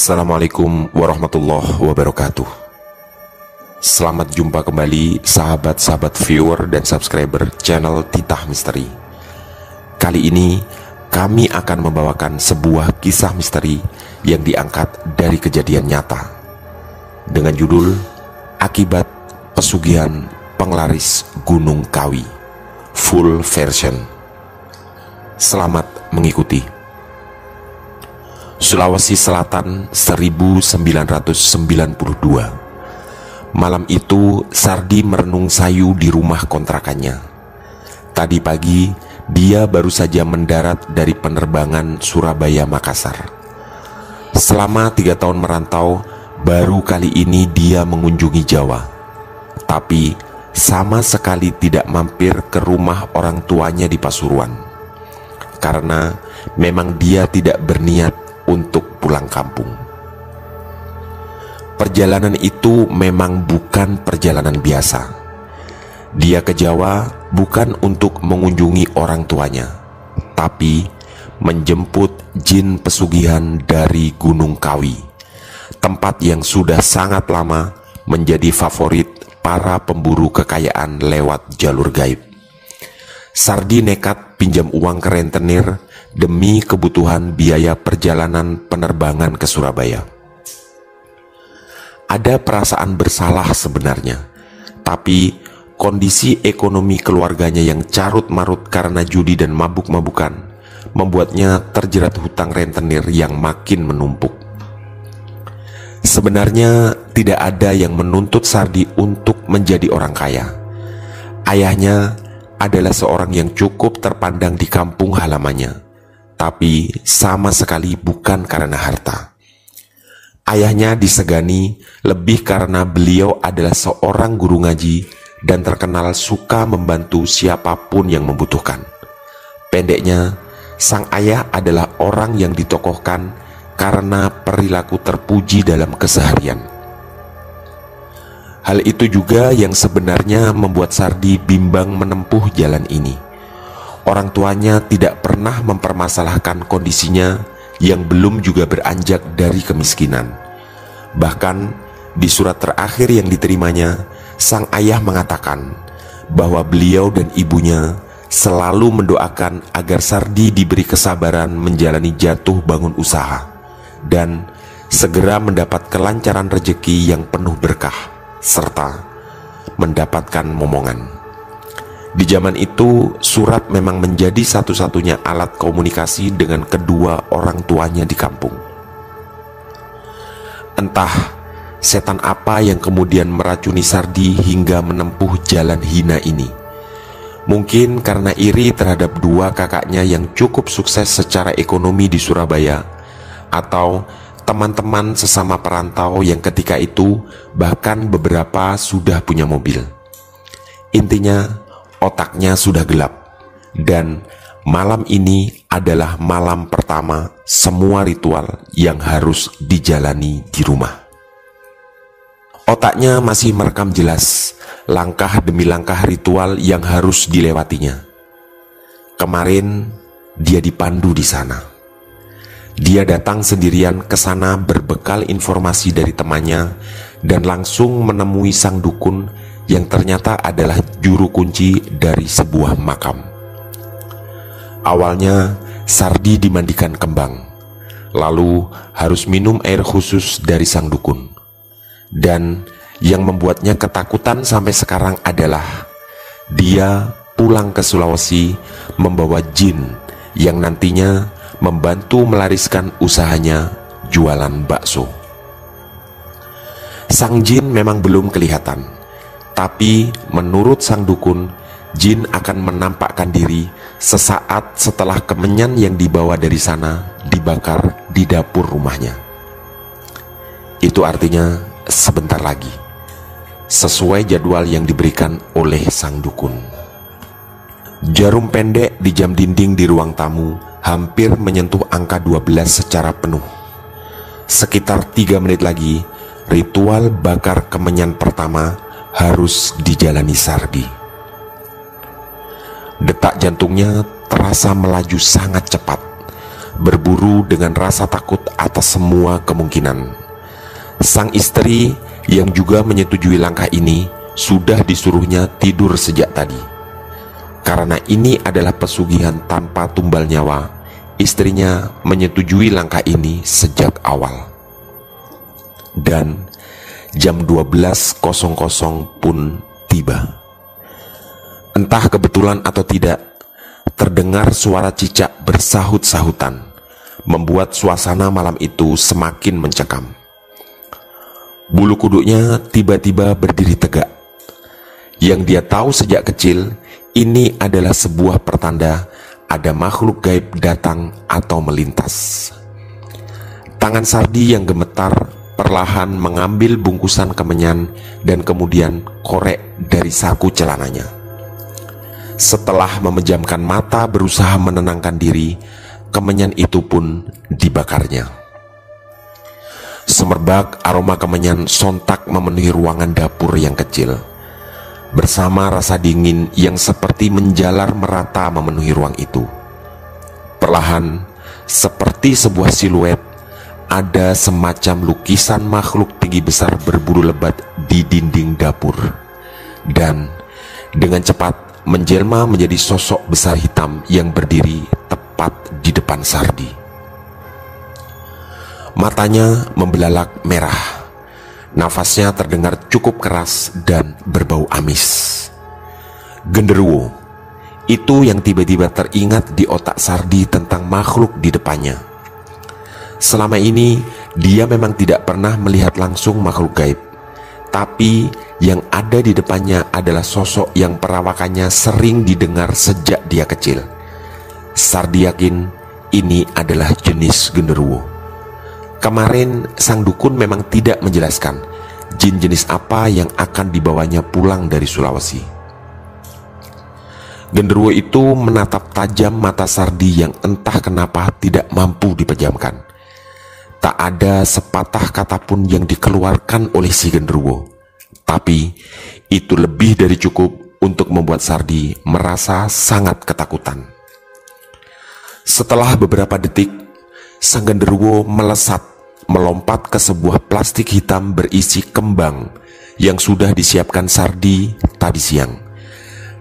Assalamualaikum warahmatullahi wabarakatuh. Selamat jumpa kembali sahabat-sahabat viewer dan subscriber channel Titah Misteri. Kali ini kami akan membawakan sebuah kisah misteri yang diangkat dari kejadian nyata dengan judul Akibat Pesugihan Penglaris Gunung Kawi, full version. Selamat mengikuti. Sulawesi Selatan 1992. Malam itu Sardi merenung sayu di rumah kontrakannya. Tadi pagi dia baru saja mendarat dari penerbangan Surabaya Makassar. Selama 3 tahun merantau, baru kali ini dia mengunjungi Jawa. Tapi sama sekali tidak mampir ke rumah orang tuanya di Pasuruan, karena memang dia tidak berniat untuk pulang kampung. Perjalanan itu memang bukan perjalanan biasa. Dia ke Jawa bukan untuk mengunjungi orang tuanya, tapi menjemput jin pesugihan dari Gunung Kawi, tempat yang sudah sangat lama menjadi favorit para pemburu kekayaan lewat jalur gaib. Sardi nekat pinjam uang ke rentenir demi kebutuhan biaya perjalanan penerbangan ke Surabaya. Ada perasaan bersalah sebenarnya, tapi kondisi ekonomi keluarganya yang carut-marut karena judi dan mabuk-mabukan membuatnya terjerat hutang rentenir yang makin menumpuk. Sebenarnya tidak ada yang menuntut Sardi untuk menjadi orang kaya. Ayahnya adalah seorang yang cukup terpandang di kampung halamannya, tapi sama sekali bukan karena harta. Ayahnya disegani lebih karena beliau adalah seorang guru ngaji dan terkenal suka membantu siapapun yang membutuhkan. Pendeknya, sang ayah adalah orang yang ditokohkan karena perilaku terpuji dalam keseharian. Hal itu juga yang sebenarnya membuat Sardi bimbang menempuh jalan ini. Orang tuanya tidak pernah mempermasalahkan kondisinya yang belum juga beranjak dari kemiskinan. Bahkan di surat terakhir yang diterimanya, sang ayah mengatakan bahwa beliau dan ibunya selalu mendoakan agar Sardi diberi kesabaran menjalani jatuh bangun usaha dan segera mendapat kelancaran rezeki yang penuh berkah serta mendapatkan momongan. Di zaman itu, surat memang menjadi satu-satunya alat komunikasi dengan kedua orang tuanya di kampung. Entah setan apa yang kemudian meracuni Sardi hingga menempuh jalan hina ini. Mungkin karena iri terhadap dua kakaknya yang cukup sukses secara ekonomi di Surabaya, atau teman-teman sesama perantau yang ketika itu bahkan beberapa sudah punya mobil. Intinya, otaknya sudah gelap, dan malam ini adalah malam pertama semua ritual yang harus dijalani di rumah. Otaknya masih merekam jelas langkah demi langkah ritual yang harus dilewatinya. Kemarin dia dipandu di sana. Dia datang sendirian ke sana berbekal informasi dari temannya dan langsung menemui sang dukun yang ternyata adalah juru kunci dari sebuah makam. Awalnya Sardi dimandikan kembang, lalu harus minum air khusus dari sang dukun. Dan yang membuatnya ketakutan sampai sekarang adalah dia pulang ke Sulawesi membawa jin yang nantinya membantu melariskan usahanya jualan bakso. Sang jin memang belum kelihatan, tapi menurut sang dukun, jin akan menampakkan diri sesaat setelah kemenyan yang dibawa dari sana dibakar di dapur rumahnya. Itu artinya sebentar lagi, sesuai jadwal yang diberikan oleh sang dukun. Jarum pendek di jam dinding di ruang tamu hampir menyentuh angka 12 secara penuh. Sekitar 3 menit lagi, ritual bakar kemenyan pertama harus dijalani Sardi. Detak jantungnya terasa melaju sangat cepat. berburu dengan rasa takut atas semua kemungkinan. Sang istri yang juga menyetujui langkah ini sudah disuruhnya tidur sejak tadi. Karena ini adalah pesugihan tanpa tumbal nyawa, istrinya menyetujui langkah ini sejak awal. Dan jam 12.00 pun tiba. Entah kebetulan atau tidak, terdengar suara cicak bersahut-sahutan, membuat suasana malam itu semakin mencekam. Bulu kuduknya tiba-tiba berdiri tegak. Yang dia tahu sejak kecil, ini adalah sebuah pertanda ada makhluk gaib datang atau melintas. Tangan Sardi yang gemetar perlahan mengambil bungkusan kemenyan dan kemudian korek dari saku celananya. Setelah memejamkan mata berusaha menenangkan diri, kemenyan itu pun dibakarnya. Semerbak aroma kemenyan sontak memenuhi ruangan dapur yang kecil, bersama rasa dingin yang seperti menjalar merata memenuhi ruang itu. Perlahan, seperti sebuah siluet, ada semacam lukisan makhluk tinggi besar berbulu lebat di dinding dapur, dan dengan cepat menjelma menjadi sosok besar hitam yang berdiri tepat di depan Sardi. Matanya membelalak merah, nafasnya terdengar cukup keras dan berbau amis. Genderuwo, itu yang tiba-tiba teringat di otak Sardi tentang makhluk di depannya. Selama ini dia memang tidak pernah melihat langsung makhluk gaib, tapi yang ada di depannya adalah sosok yang perawakannya sering didengar sejak dia kecil. Sardi yakin ini adalah jenis genderuwo. Kemarin sang dukun memang tidak menjelaskan jin jenis apa yang akan dibawanya pulang dari Sulawesi. Genderuwo itu menatap tajam mata Sardi yang entah kenapa tidak mampu dipejamkan. Tak ada sepatah kata pun yang dikeluarkan oleh si genderuwo, tapi itu lebih dari cukup untuk membuat Sardi merasa sangat ketakutan. Setelah beberapa detik, sang genderuwo melesat, melompat ke sebuah plastik hitam berisi kembang yang sudah disiapkan Sardi tadi siang.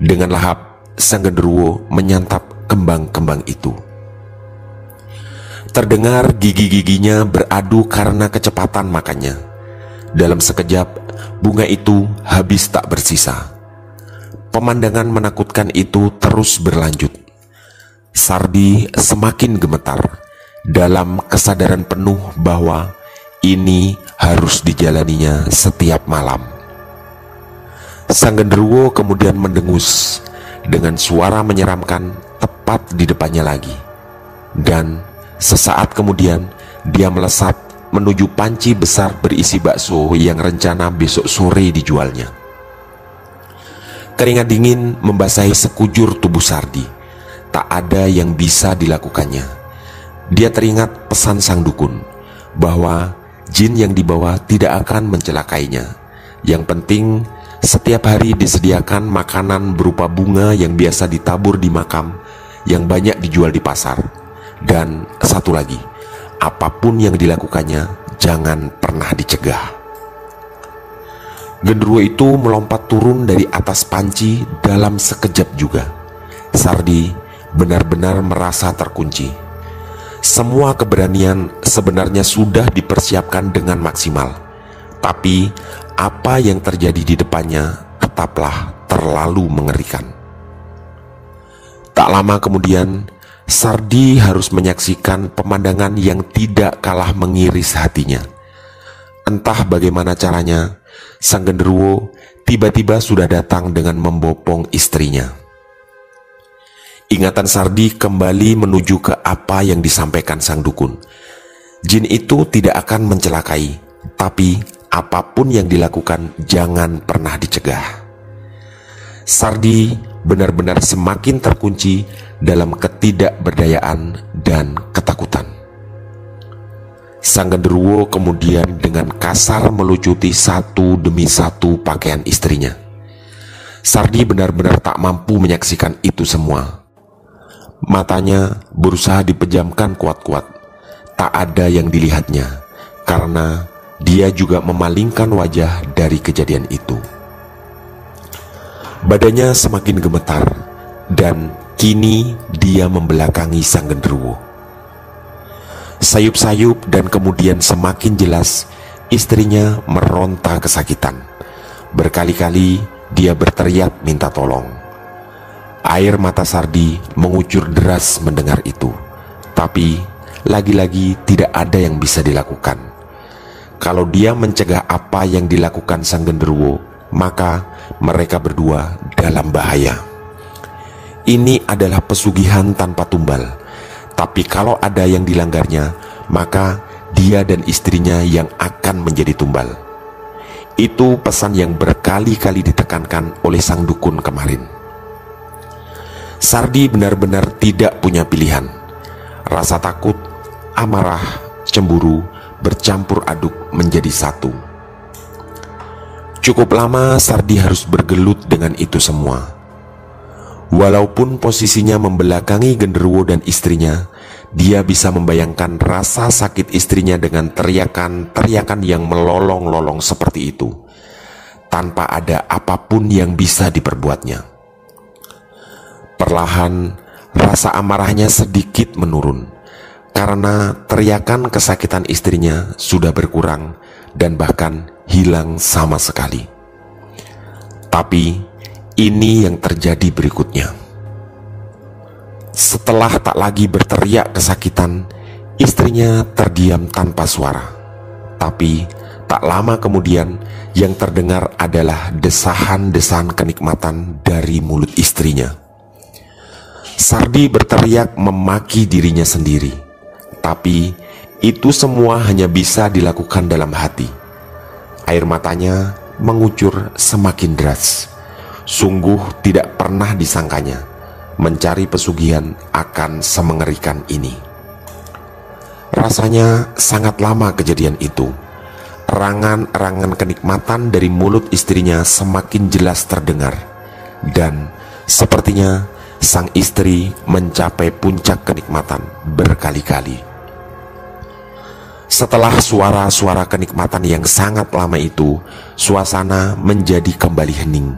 Dengan lahap, sang genderuwo menyantap kembang-kembang itu. Terdengar gigi-giginya beradu karena kecepatan makannya. Dalam sekejap, bunga itu habis tak bersisa. Pemandangan menakutkan itu terus berlanjut. Sardi semakin gemetar dalam kesadaran penuh bahwa ini harus dijalaninya setiap malam. Sang genderuwo kemudian mendengus dengan suara menyeramkan tepat di depannya lagi. Dan sesaat kemudian dia melesat menuju panci besar berisi bakso yang rencana besok sore dijualnya. Keringat dingin membasahi sekujur tubuh Sardi. Tak ada yang bisa dilakukannya. Dia teringat pesan sang dukun bahwa jin yang dibawa tidak akan mencelakainya. Yang penting setiap hari disediakan makanan berupa bunga yang biasa ditabur di makam yang banyak dijual di pasar. Dan satu lagi, apapun yang dilakukannya jangan pernah dicegah. Genderuwo itu melompat turun dari atas panci dalam sekejap juga. Sardi benar-benar merasa terkunci. Semua keberanian sebenarnya sudah dipersiapkan dengan maksimal, tapi apa yang terjadi di depannya tetaplah terlalu mengerikan. Tak lama kemudian, Sardi harus menyaksikan pemandangan yang tidak kalah mengiris hatinya. Entah bagaimana caranya, sang genderuwo tiba-tiba sudah datang dengan membopong istrinya. Ingatan Sardi kembali menuju ke apa yang disampaikan sang dukun. Jin itu tidak akan mencelakai, tapi apapun yang dilakukan jangan pernah dicegah. Sardi benar-benar semakin terkunci dalam ketidakberdayaan dan ketakutan. Sang genderuwo kemudian dengan kasar melucuti satu demi satu pakaian istrinya. Sardi benar-benar tak mampu menyaksikan itu semua. Matanya berusaha dipejamkan kuat-kuat. Tak ada yang dilihatnya, karena dia juga memalingkan wajah dari kejadian itu. Badannya semakin gemetar, dan kini dia membelakangi sang genderuwo. Sayup-sayup dan kemudian semakin jelas istrinya meronta kesakitan. Berkali-kali dia berteriak minta tolong. Air mata Sardi mengucur deras mendengar itu. Tapi lagi-lagi tidak ada yang bisa dilakukan. Kalau dia mencegah apa yang dilakukan sang genderuwo, maka mereka berdua dalam bahaya. Ini adalah pesugihan tanpa tumbal. Tapi kalau ada yang dilanggarnya, maka dia dan istrinya yang akan menjadi tumbal. Itu pesan yang berkali-kali ditekankan oleh sang dukun kemarin. Sardi benar-benar tidak punya pilihan. Rasa takut, amarah, cemburu bercampur aduk menjadi satu. Cukup lama Sardi harus bergelut dengan itu semua. Walaupun posisinya membelakangi genderuwo dan istrinya, dia bisa membayangkan rasa sakit istrinya dengan teriakan-teriakan yang melolong-lolong seperti itu, tanpa ada apapun yang bisa diperbuatnya. Perlahan, rasa amarahnya sedikit menurun, karena teriakan kesakitan istrinya sudah berkurang dan bahkan hilang sama sekali. Tapi ini yang terjadi berikutnya. Setelah tak lagi berteriak kesakitan, istrinya terdiam tanpa suara. Tapi tak lama kemudian yang terdengar adalah desahan-desahan kenikmatan dari mulut istrinya. Sardi berteriak memaki dirinya sendiri, tapi itu semua hanya bisa dilakukan dalam hati. Air matanya mengucur semakin deras. Sungguh tidak pernah disangkanya mencari pesugihan akan semengerikan ini. Rasanya sangat lama kejadian itu. Erangan-erangan kenikmatan dari mulut istrinya semakin jelas terdengar, dan sepertinya sang istri mencapai puncak kenikmatan berkali-kali. Setelah suara-suara kenikmatan yang sangat lama itu, suasana menjadi kembali hening.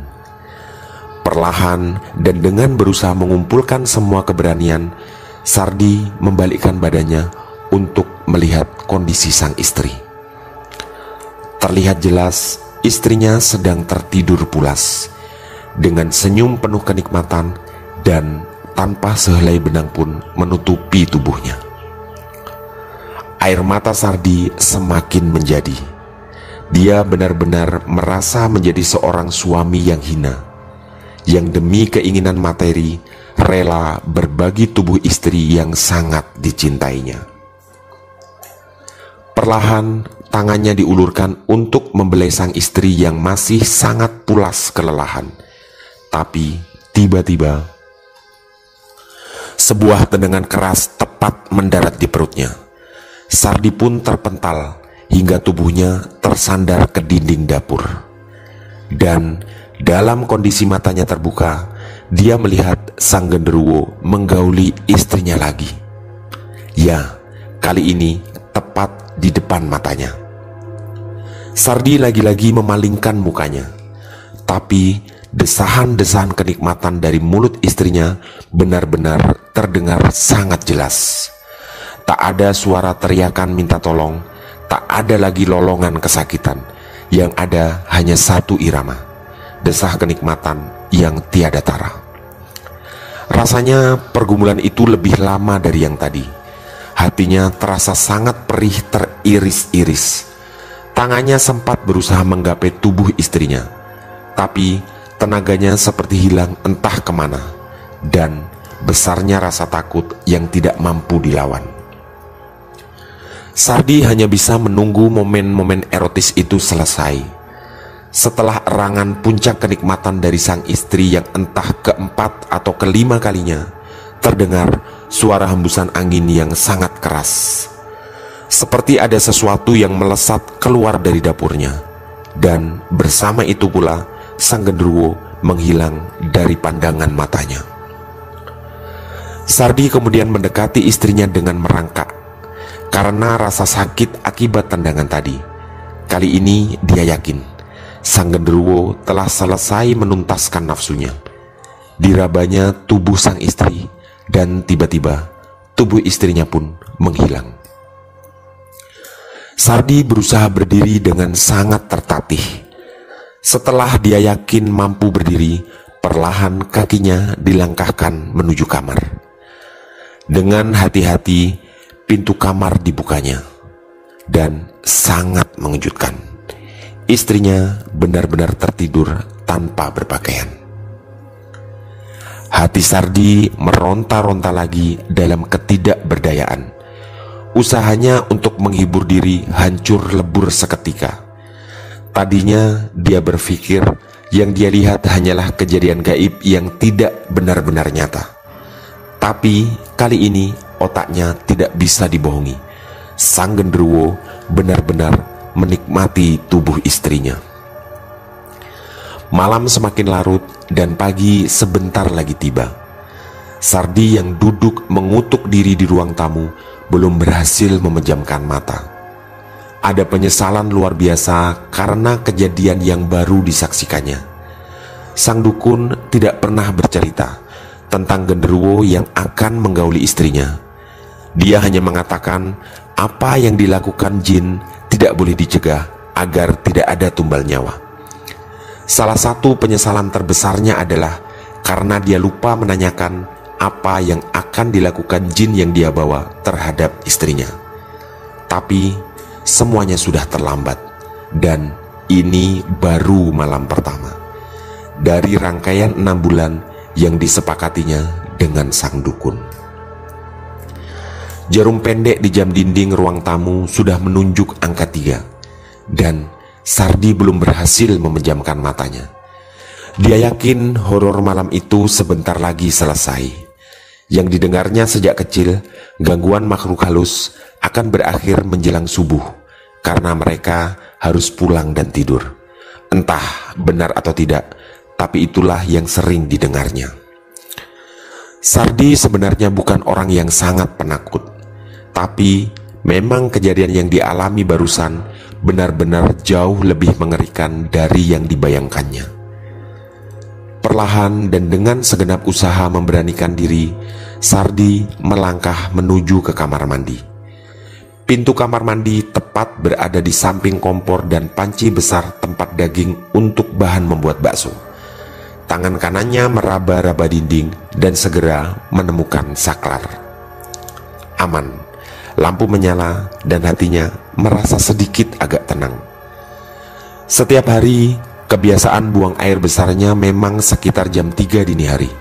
Perlahan dan dengan berusaha mengumpulkan semua keberanian, Sardi membalikkan badannya untuk melihat kondisi sang istri. Terlihat jelas istrinya sedang tertidur pulas, dengan senyum penuh kenikmatan dan tanpa sehelai benang pun menutupi tubuhnya. Air mata Sardi semakin menjadi. Dia benar-benar merasa menjadi seorang suami yang hina, yang demi keinginan materi rela berbagi tubuh istri yang sangat dicintainya. Perlahan tangannya diulurkan untuk membelai sang istri yang masih sangat pulas kelelahan. Tapi tiba-tiba sebuah tendangan keras tepat mendarat di perutnya. Sardi pun terpental hingga tubuhnya tersandar ke dinding dapur. Dan dalam kondisi matanya terbuka, dia melihat sang genderuwo menggauli istrinya lagi. Ya, kali ini tepat di depan matanya. Sardi lagi-lagi memalingkan mukanya, tapi desahan-desahan kenikmatan dari mulut istrinya benar-benar terdengar sangat jelas. Tak ada suara teriakan minta tolong, tak ada lagi lolongan kesakitan. Yang ada hanya satu irama, desah kenikmatan yang tiada tara. Rasanya pergumulan itu lebih lama dari yang tadi. Hatinya terasa sangat perih teriris-iris. Tangannya sempat berusaha menggapai tubuh istrinya, tapi tenaganya seperti hilang entah kemana, dan besarnya rasa takut yang tidak mampu dilawan. Sardi hanya bisa menunggu momen-momen erotis itu selesai. Setelah erangan puncak kenikmatan dari sang istri yang entah keempat atau kelima kalinya, terdengar suara hembusan angin yang sangat keras. Seperti ada sesuatu yang melesat keluar dari dapurnya, dan bersama itu pula sang genderuwo menghilang dari pandangan matanya. Sardi kemudian mendekati istrinya dengan merangkak karena rasa sakit akibat tendangan tadi. Kali ini dia yakin sang genderuwo telah selesai menuntaskan nafsunya. Dirabanya tubuh sang istri dan tiba-tiba tubuh istrinya pun menghilang. Sardi berusaha berdiri dengan sangat tertatih. Setelah dia yakin mampu berdiri, perlahan kakinya dilangkahkan menuju kamar. Dengan hati-hati, pintu kamar dibukanya. Dan sangat mengejutkan, istrinya benar-benar tertidur tanpa berpakaian. Hati Sardi meronta-ronta lagi dalam ketidakberdayaan. Usahanya untuk menghibur diri hancur lebur seketika. Tadinya dia berpikir yang dia lihat hanyalah kejadian gaib yang tidak benar-benar nyata. Tapi kali ini otaknya tidak bisa dibohongi. Sang genderuwo benar-benar menikmati tubuh istrinya. Malam semakin larut dan pagi sebentar lagi tiba. Sardi yang duduk mengutuk diri di ruang tamu belum berhasil memejamkan mata. Ada penyesalan luar biasa karena kejadian yang baru disaksikannya. Sang dukun tidak pernah bercerita tentang genderuwo yang akan menggauli istrinya. Dia hanya mengatakan apa yang dilakukan jin tidak boleh dicegah agar tidak ada tumbal nyawa. Salah satu penyesalan terbesarnya adalah karena dia lupa menanyakan apa yang akan dilakukan jin yang dia bawa terhadap istrinya. Tapi semuanya sudah terlambat, dan ini baru malam pertama dari rangkaian 6 bulan yang disepakatinya dengan sang dukun. Jarum pendek di jam dinding ruang tamu sudah menunjuk angka 3, dan Sardi belum berhasil memejamkan matanya. Dia yakin horor malam itu sebentar lagi selesai. Yang didengarnya sejak kecil, gangguan makhluk halus akan berakhir menjelang subuh karena mereka harus pulang dan tidur. Entah benar atau tidak, tapi itulah yang sering didengarnya. Sardi sebenarnya bukan orang yang sangat penakut, tapi memang kejadian yang dialami barusan benar-benar jauh lebih mengerikan dari yang dibayangkannya. Perlahan dan dengan segenap usaha memberanikan diri, Sardi melangkah menuju ke kamar mandi. Pintu kamar mandi tepat berada di samping kompor dan panci besar tempat daging untuk bahan membuat bakso. Tangan kanannya meraba-raba dinding dan segera menemukan saklar. Aman, lampu menyala dan hatinya merasa sedikit agak tenang. Setiap hari, kebiasaan buang air besarnya memang sekitar jam 3 dini hari.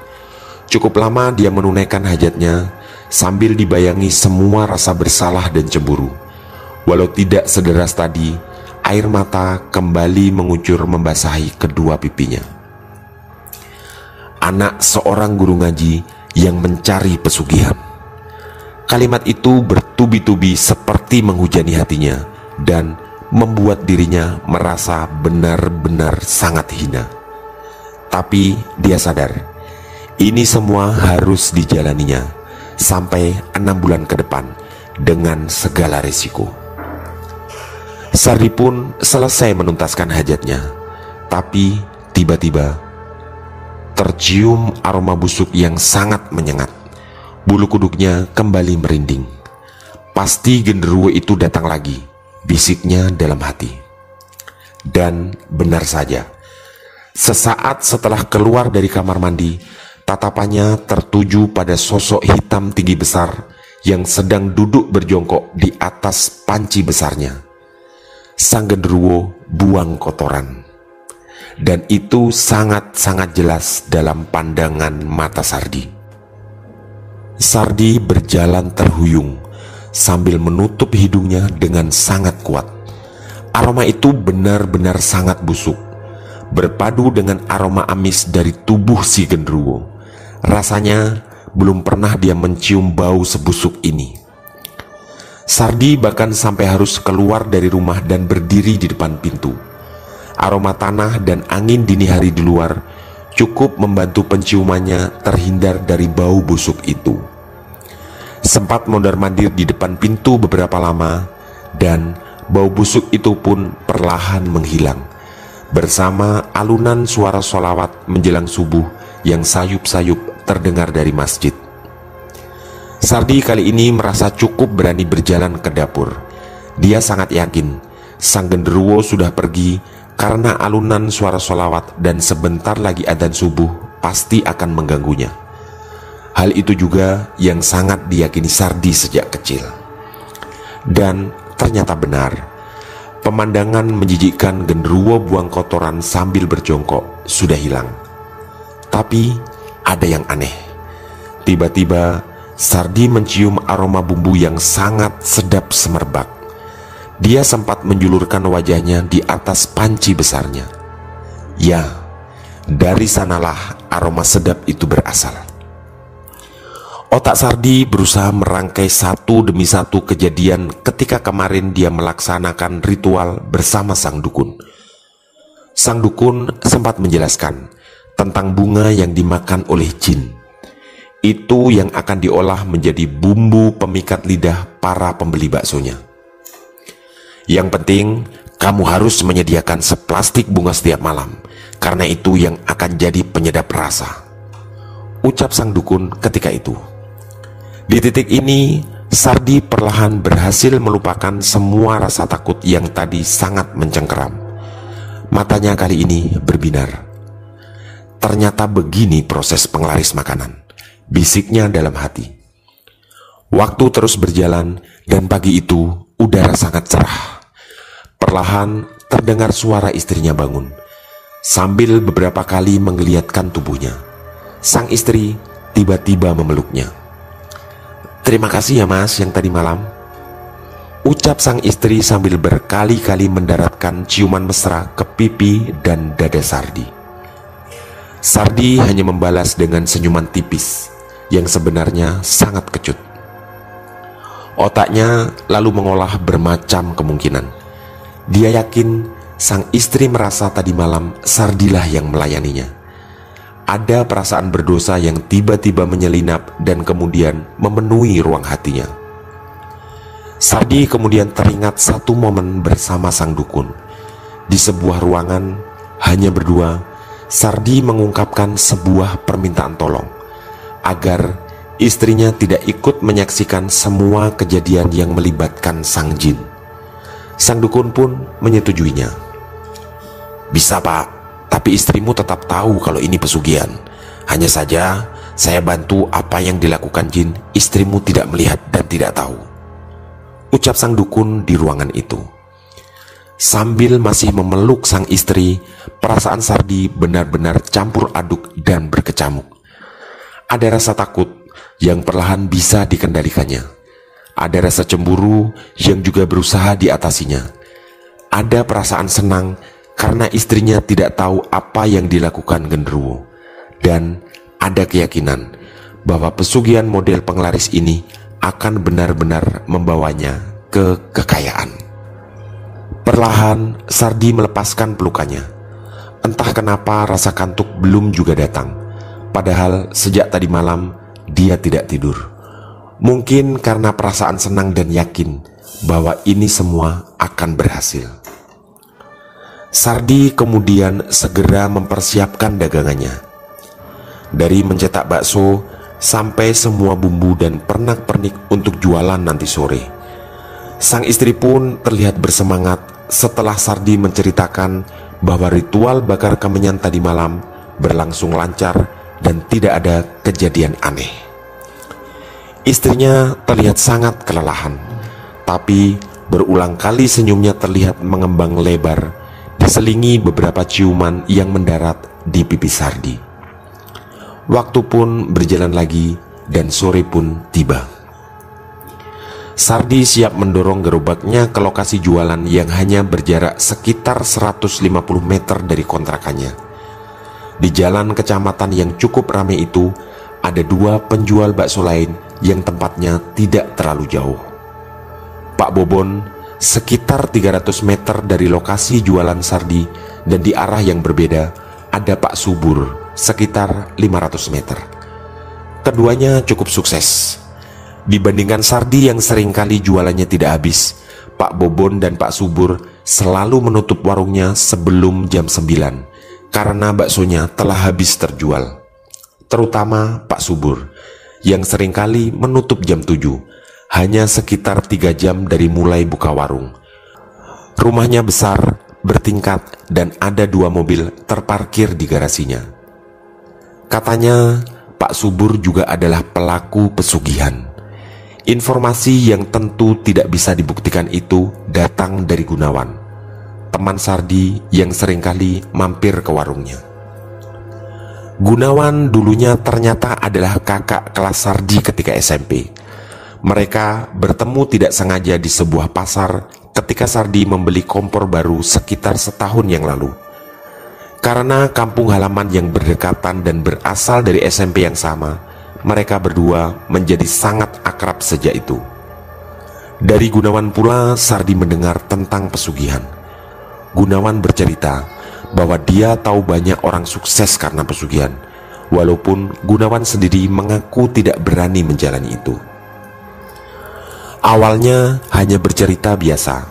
Cukup lama dia menunaikan hajatnya sambil dibayangi semua rasa bersalah dan cemburu. Walau tidak sederas tadi, air mata kembali mengucur membasahi kedua pipinya. Anak seorang guru ngaji yang mencari pesugihan. Kalimat itu bertubi-tubi seperti menghujani hatinya dan membuat dirinya merasa benar-benar sangat hina. Tapi dia sadar, ini semua harus dijalaninya sampai 6 bulan ke depan dengan segala risiko. Sardi pun selesai menuntaskan hajatnya, tapi tiba-tiba tercium aroma busuk yang sangat menyengat. Bulu kuduknya kembali merinding. Pasti genderuwo itu datang lagi, bisiknya dalam hati. Dan benar saja, sesaat setelah keluar dari kamar mandi, tatapannya tertuju pada sosok hitam tinggi besar yang sedang duduk berjongkok di atas panci besarnya. Sang genderuwo buang kotoran, dan itu sangat-sangat jelas dalam pandangan mata Sardi. Sardi berjalan terhuyung sambil menutup hidungnya dengan sangat kuat. Aroma itu benar-benar sangat busuk, berpadu dengan aroma amis dari tubuh si genderuwo. Rasanya belum pernah dia mencium bau sebusuk ini. Sardi bahkan sampai harus keluar dari rumah dan berdiri di depan pintu. Aroma tanah dan angin dini hari di luar cukup membantu penciumannya terhindar dari bau busuk itu. sempat mondar-mandir di depan pintu beberapa lama, dan bau busuk itu pun perlahan menghilang bersama alunan suara sholawat menjelang subuh yang sayup-sayup terdengar dari masjid. Sardi kali ini merasa cukup berani berjalan ke dapur. Dia sangat yakin sang genderuwo sudah pergi karena alunan suara sholawat dan sebentar lagi adzan subuh pasti akan mengganggunya. Hal itu juga yang sangat diyakini Sardi sejak kecil. Dan ternyata benar. Pemandangan menjijikkan genderuwo buang kotoran sambil berjongkok sudah hilang. Tapi ada yang aneh. Tiba-tiba Sardi mencium aroma bumbu yang sangat sedap semerbak. Dia sempat menjulurkan wajahnya di atas panci besarnya. Ya, dari sanalah aroma sedap itu berasal. Otak Sardi berusaha merangkai satu demi satu kejadian ketika kemarin dia melaksanakan ritual bersama sang dukun. Sang dukun sempat menjelaskan tentang bunga yang dimakan oleh jin. Itu yang akan diolah menjadi bumbu pemikat lidah para pembeli baksonya. Yang penting, kamu harus menyediakan seplastik bunga setiap malam, karena itu yang akan jadi penyedap rasa, ucap sang dukun ketika itu. Di titik ini, Sardi perlahan berhasil melupakan semua rasa takut yang tadi sangat mencengkeram. Matanya kali ini berbinar. Ternyata begini proses penglaris makanan, bisiknya dalam hati. Waktu terus berjalan dan pagi itu udara sangat cerah. Perlahan terdengar suara istrinya bangun, sambil beberapa kali menggeliatkan tubuhnya. Sang istri tiba-tiba memeluknya. "Terima kasih ya mas yang tadi malam," ucap sang istri sambil berkali-kali mendaratkan ciuman mesra ke pipi dan dada Sardi. Sardi hanya membalas dengan senyuman tipis yang sebenarnya sangat kecut. Otaknya lalu mengolah bermacam kemungkinan. Dia yakin sang istri merasa tadi malam Sardilah yang melayaninya. Ada perasaan berdosa yang tiba-tiba menyelinap dan kemudian memenuhi ruang hatinya. Sardi kemudian teringat satu momen bersama sang dukun. Di sebuah ruangan, hanya berdua, Sardi mengungkapkan sebuah permintaan tolong agar istrinya tidak ikut menyaksikan semua kejadian yang melibatkan sang jin. Sang dukun pun menyetujuinya. "Bisa pak, tapi istrimu tetap tahu kalau ini pesugihan. Hanya saja saya bantu apa yang dilakukan jin, istrimu tidak melihat dan tidak tahu," ucap sang dukun di ruangan itu. Sambil masih memeluk sang istri, perasaan Sardi benar-benar campur aduk dan berkecamuk. Ada rasa takut yang perlahan bisa dikendalikannya. Ada rasa cemburu yang juga berusaha diatasinya. Ada perasaan senang karena istrinya tidak tahu apa yang dilakukan genderuwo. Dan ada keyakinan bahwa pesugihan model penglaris ini akan benar-benar membawanya ke kekayaan. Perlahan Sardi melepaskan pelukannya. Entah kenapa rasa kantuk belum juga datang. Padahal sejak tadi malam dia tidak tidur. Mungkin karena perasaan senang dan yakin bahwa ini semua akan berhasil. Sardi kemudian segera mempersiapkan dagangannya. Dari mencetak bakso sampai semua bumbu dan pernak-pernik untuk jualan nanti sore. Sang istri pun terlihat bersemangat setelah Sardi menceritakan bahwa ritual bakar kemenyan tadi malam berlangsung lancar dan tidak ada kejadian aneh. Istrinya terlihat sangat kelelahan, tapi berulang kali senyumnya terlihat mengembang lebar, diselingi beberapa ciuman yang mendarat di pipi Sardi. Waktu pun berjalan lagi dan sore pun tiba. Sardi siap mendorong gerobaknya ke lokasi jualan yang hanya berjarak sekitar 150 meter dari kontrakannya. Di jalan kecamatan yang cukup ramai itu, ada dua penjual bakso lain yang tempatnya tidak terlalu jauh. Pak Bobon sekitar 300 meter dari lokasi jualan Sardi, dan di arah yang berbeda ada Pak Subur sekitar 500 meter. Keduanya cukup sukses. Dibandingkan Sardi yang seringkali jualannya tidak habis, Pak Bobon dan Pak Subur selalu menutup warungnya sebelum jam 9 karena baksonya telah habis terjual. Terutama Pak Subur yang seringkali menutup jam 7, hanya sekitar 3 jam dari mulai buka warung. Rumahnya besar, bertingkat, dan ada 2 mobil terparkir di garasinya. Katanya Pak Subur juga adalah pelaku pesugihan. Informasi yang tentu tidak bisa dibuktikan itu datang dari Gunawan, teman Sardi yang seringkali mampir ke warungnya. Gunawan dulunya ternyata adalah kakak kelas Sardi ketika SMP. Mereka bertemu tidak sengaja di sebuah pasar ketika Sardi membeli kompor baru sekitar setahun yang lalu. Karena kampung halaman yang berdekatan dan berasal dari SMP yang sama, mereka berdua menjadi sangat akrab sejak itu. Dari Gunawan pula Sardi mendengar tentang pesugihan. Gunawan bercerita bahwa dia tahu banyak orang sukses karena pesugihan, walaupun Gunawan sendiri mengaku tidak berani menjalani itu. Awalnya hanya bercerita biasa,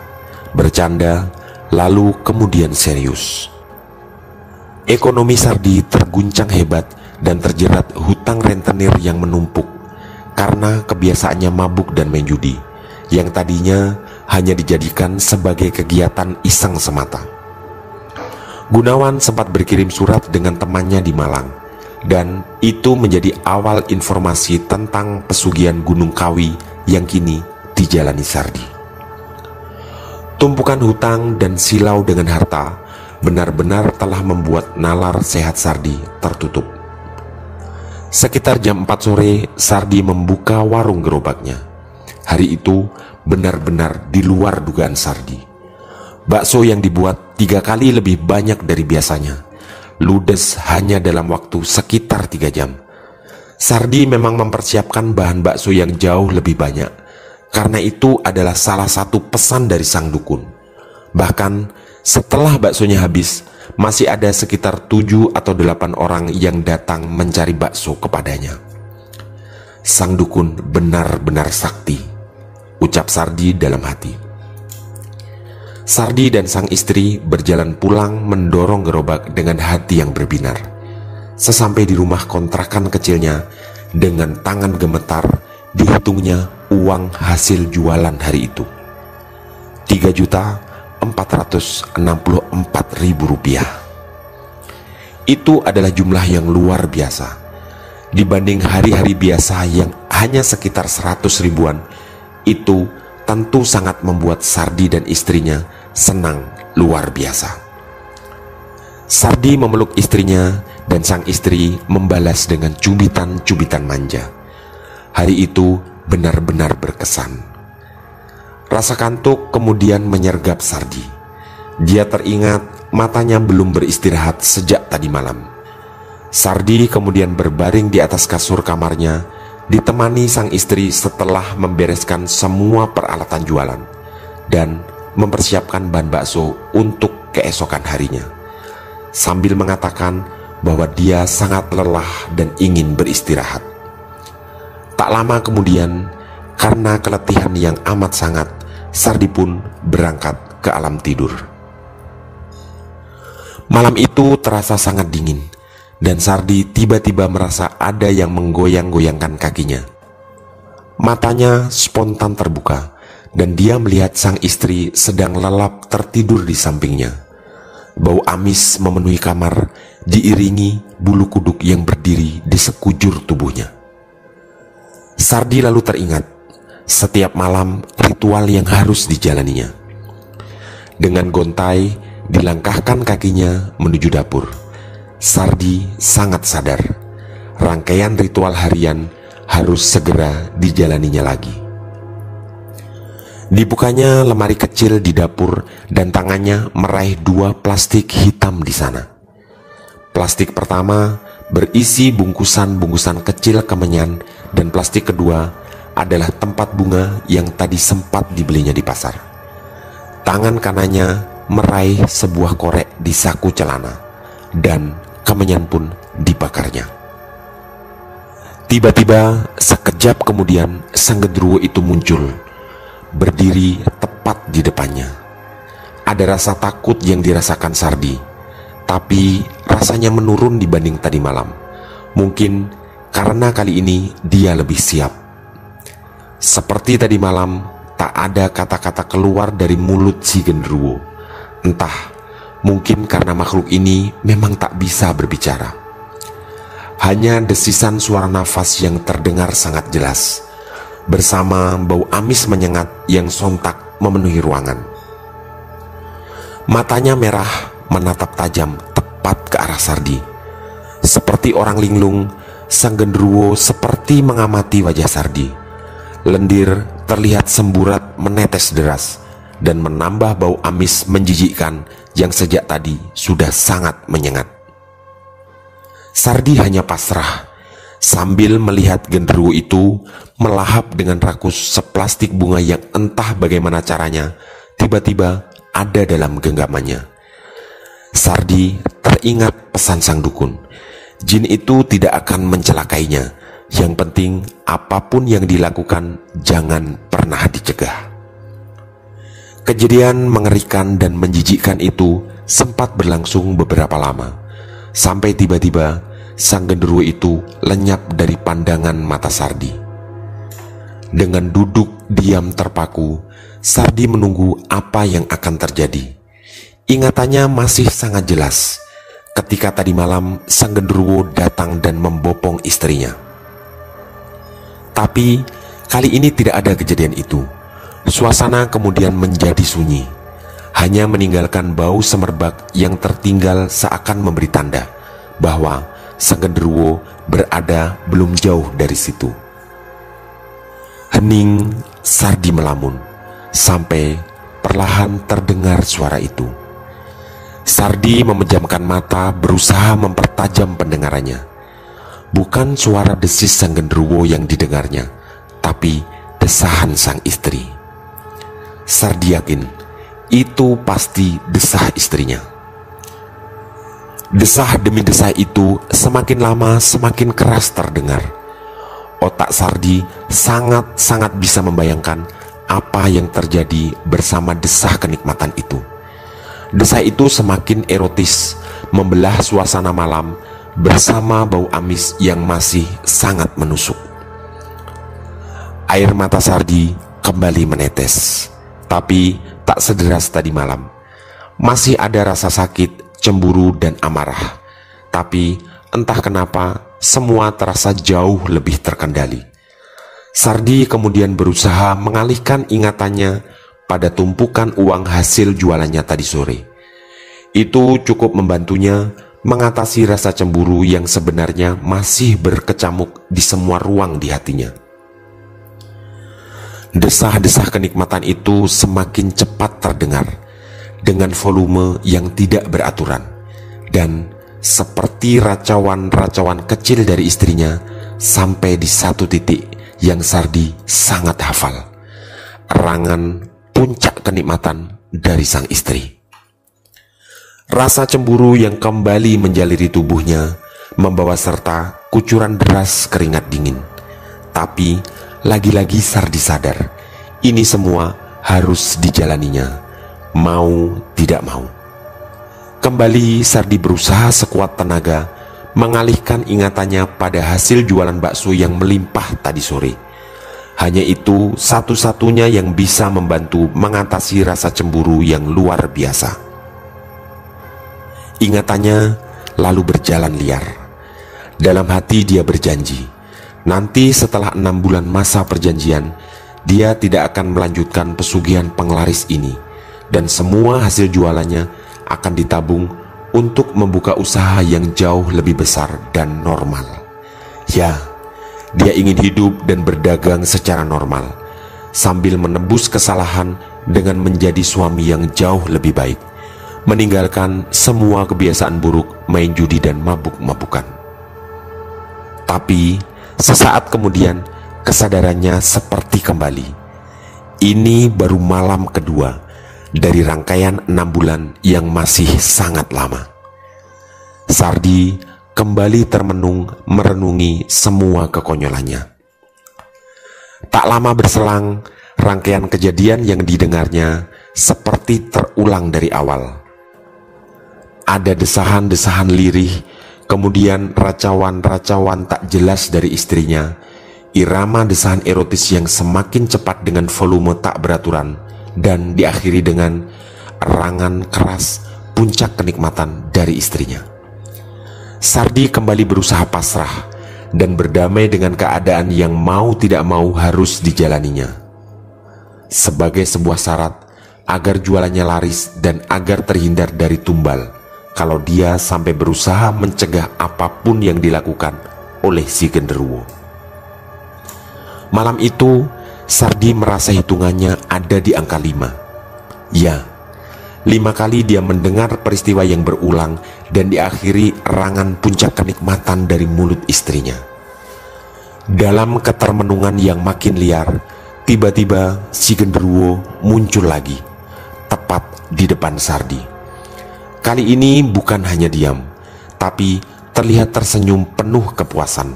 bercanda, lalu kemudian serius. Ekonomi Sardi terguncang hebat dan terjerat hutang rentenir yang menumpuk karena kebiasaannya mabuk dan main judi yang tadinya hanya dijadikan sebagai kegiatan iseng semata. Gunawan sempat berkirim surat dengan temannya di Malang, dan itu menjadi awal informasi tentang pesugihan Gunung Kawi yang kini dijalani Sardi. Tumpukan hutang dan silau dengan harta benar-benar telah membuat nalar sehat Sardi tertutup. Sekitar jam 4 sore, Sardi membuka warung gerobaknya. Hari itu benar-benar di luar dugaan Sardi. Bakso yang dibuat 3 kali lebih banyak dari biasanya, ludes hanya dalam waktu sekitar 3 jam. Sardi memang mempersiapkan bahan bakso yang jauh lebih banyak, karena itu adalah salah satu pesan dari sang dukun. Bahkan setelah baksonya habis, masih ada sekitar 7 atau 8 orang yang datang mencari bakso kepadanya. Sang dukun benar-benar sakti, ucap Sardi dalam hati. Sardi dan sang istri berjalan pulang mendorong gerobak dengan hati yang berbinar. Sesampai di rumah kontrakan kecilnya, dengan tangan gemetar dihitungnya uang hasil jualan hari itu, 3.464.000 rupiah. Itu adalah jumlah yang luar biasa. Dibanding hari-hari biasa yang hanya sekitar 100 ribuan, itu tentu sangat membuat Sardi dan istrinya senang luar biasa. Sardi memeluk istrinya dan sang istri membalas dengan cubitan-cubitan manja. Hari itu benar-benar berkesan. Rasa kantuk kemudian menyergap Sardi. Dia teringat matanya belum beristirahat sejak tadi malam. Sardi kemudian berbaring di atas kasur kamarnya, ditemani sang istri setelah membereskan semua peralatan jualan dan mempersiapkan bahan bakso untuk keesokan harinya, sambil mengatakan bahwa dia sangat lelah dan ingin beristirahat. Tak lama kemudian, karena keletihan yang amat sangat, Sardi pun berangkat ke alam tidur. Malam itu terasa sangat dingin, dan Sardi tiba-tiba merasa ada yang menggoyang-goyangkan kakinya. Matanya spontan terbuka, dan dia melihat sang istri sedang lelap tertidur di sampingnya. Bau amis memenuhi kamar, diiringi bulu kuduk yang berdiri di sekujur tubuhnya. Sardi lalu teringat setiap malam ritual yang harus dijalaninya. Dengan gontai dilangkahkan kakinya menuju dapur. Sardi sangat sadar rangkaian ritual harian harus segera dijalaninya lagi. Dibukanya lemari kecil di dapur dan tangannya meraih 2 plastik hitam di sana. Plastik pertama berisi bungkusan-bungkusan kecil kemenyan, dan plastik kedua adalah tempat bunga yang tadi sempat dibelinya di pasar. Tangan kanannya meraih sebuah korek di saku celana, dan kemenyan pun dibakarnya. Tiba-tiba sekejap kemudian sang genderuwo itu muncul, berdiri tepat di depannya. Ada rasa takut yang dirasakan Sardi, tapi rasanya menurun dibanding tadi malam. Mungkin karena kali ini dia lebih siap. Seperti tadi malam, tak ada kata-kata keluar dari mulut si genderuwo. Entah, mungkin karena makhluk ini memang tak bisa berbicara. Hanya desisan suara nafas yang terdengar sangat jelas, bersama bau amis menyengat yang sontak memenuhi ruangan. Matanya merah menatap tajam tepat ke arah Sardi. Seperti orang linglung, sang genderuwo seperti mengamati wajah Sardi. Lendir terlihat semburat menetes deras dan menambah bau amis menjijikkan yang sejak tadi sudah sangat menyengat. Sardi hanya pasrah sambil melihat genderuwo itu melahap dengan rakus seplastik bunga yang entah bagaimana caranya tiba-tiba ada dalam genggamannya. Sardi teringat pesan sang dukun, jin itu tidak akan mencelakainya. Yang penting apapun yang dilakukan jangan pernah dicegah. Kejadian mengerikan dan menjijikkan itu sempat berlangsung beberapa lama, sampai tiba-tiba sang genderuwo itu lenyap dari pandangan mata Sardi. Dengan duduk diam terpaku, Sardi menunggu apa yang akan terjadi. Ingatannya masih sangat jelas ketika tadi malam sang genderuwo datang dan membopong istrinya. Tapi kali ini tidak ada kejadian itu. Suasana kemudian menjadi sunyi, hanya meninggalkan bau semerbak yang tertinggal seakan memberi tanda bahwa sang genderuwo berada belum jauh dari situ. Hening Sardi melamun sampai perlahan terdengar suara itu. Sardi memejamkan mata berusaha mempertajam pendengarannya. Bukan suara desis sang genderuwo yang didengarnya, tapi desahan sang istri. Sardi yakin itu pasti desah istrinya. Desah demi desah itu semakin lama semakin keras terdengar. Otak Sardi sangat-sangat bisa membayangkan apa yang terjadi bersama desah kenikmatan itu. Desah itu semakin erotis, membelah suasana malam bersama bau amis yang masih sangat menusuk. Air mata Sardi kembali menetes, tapi tak sederas tadi malam. Masih ada rasa sakit, cemburu dan amarah, tapi entah kenapa semua terasa jauh lebih terkendali. Sardi kemudian berusaha mengalihkan ingatannya pada tumpukan uang hasil jualannya tadi sore. Itu cukup membantunya mengatasi rasa cemburu yang sebenarnya masih berkecamuk di semua ruang di hatinya. Desah-desah kenikmatan itu semakin cepat terdengar dengan volume yang tidak beraturan, dan seperti racauan-racauan kecil dari istrinya sampai di satu titik yang Sardi sangat hafal, erangan puncak kenikmatan dari sang istri. Rasa cemburu yang kembali menjaliri tubuhnya membawa serta kucuran deras keringat dingin. Tapi lagi-lagi Sardi sadar ini semua harus dijalaninya, mau tidak mau. Kembali Sardi berusaha sekuat tenaga mengalihkan ingatannya pada hasil jualan bakso yang melimpah tadi sore. Hanya itu satu-satunya yang bisa membantu mengatasi rasa cemburu yang luar biasa. Ingatannya lalu berjalan liar. Dalam hati dia berjanji, nanti setelah 6 bulan masa perjanjian, dia tidak akan melanjutkan pesugihan penglaris ini, dan semua hasil jualannya akan ditabung untuk membuka usaha yang jauh lebih besar dan normal. Ya, dia ingin hidup dan berdagang secara normal, sambil menebus kesalahan dengan menjadi suami yang jauh lebih baik, meninggalkan semua kebiasaan buruk main judi dan mabuk-mabukan. Tapi sesaat kemudian kesadarannya seperti kembali. Ini baru malam kedua dari rangkaian 6 bulan yang masih sangat lama. Sardi kembali termenung merenungi semua kekonyolannya. Tak lama berselang, rangkaian kejadian yang didengarnya seperti terulang dari awal. Ada desahan-desahan lirih, kemudian racauan-racauan tak jelas dari istrinya, irama desahan erotis yang semakin cepat dengan volume tak beraturan, dan diakhiri dengan erangan keras puncak kenikmatan dari istrinya. Sardi kembali berusaha pasrah dan berdamai dengan keadaan yang mau tidak mau harus dijalaninya. Sebagai sebuah syarat agar jualannya laris dan agar terhindar dari tumbal, kalau dia sampai berusaha mencegah apapun yang dilakukan oleh si genderuwo. Malam itu, Sardi merasa hitungannya ada di angka 5. Ya, 5 kali dia mendengar peristiwa yang berulang dan diakhiri erangan puncak kenikmatan dari mulut istrinya. Dalam ketermenungan yang makin liar, tiba-tiba si genderuwo muncul lagi, tepat di depan Sardi. Kali ini bukan hanya diam, tapi terlihat tersenyum penuh kepuasan.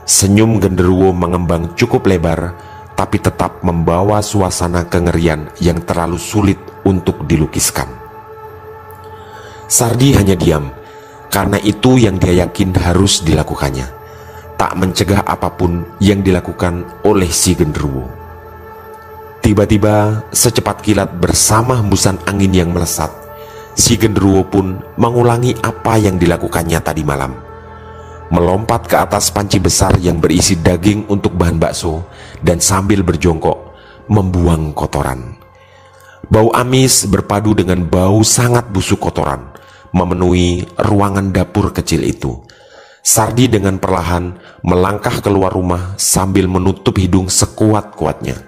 Senyum genderuwo mengembang cukup lebar, tapi tetap membawa suasana kengerian yang terlalu sulit untuk dilukiskan. Sardi hanya diam, karena itu yang dia yakin harus dilakukannya, tak mencegah apapun yang dilakukan oleh si genderuwo. Tiba-tiba, secepat kilat bersama hembusan angin yang melesat, si genderuwo pun mengulangi apa yang dilakukannya tadi malam. Melompat ke atas panci besar yang berisi daging untuk bahan bakso dan sambil berjongkok membuang kotoran. Bau amis berpadu dengan bau sangat busuk kotoran memenuhi ruangan dapur kecil itu. Sardi dengan perlahan melangkah keluar rumah sambil menutup hidung sekuat-kuatnya.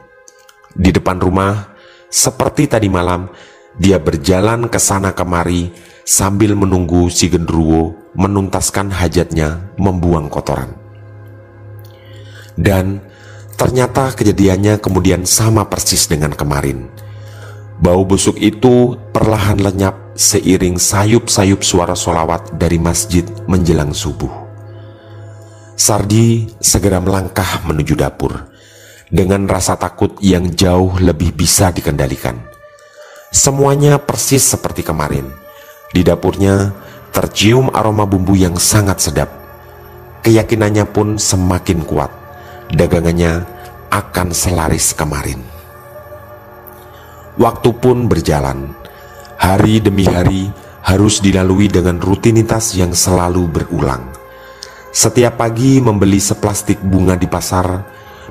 Di depan rumah, seperti tadi malam, dia berjalan ke sana kemari sambil menunggu si genderuwo menuntaskan hajatnya membuang kotoran. Dan ternyata kejadiannya kemudian sama persis dengan kemarin. Bau busuk itu perlahan lenyap seiring sayup-sayup suara sholawat dari masjid menjelang subuh. Sardi segera melangkah menuju dapur dengan rasa takut yang jauh lebih bisa dikendalikan. Semuanya persis seperti kemarin. Di dapurnya tercium aroma bumbu yang sangat sedap. Keyakinannya pun semakin kuat. Dagangannya akan selaris kemarin. Waktu pun berjalan. Hari demi hari harus dilalui dengan rutinitas yang selalu berulang. Setiap pagi membeli seplastik bunga di pasar,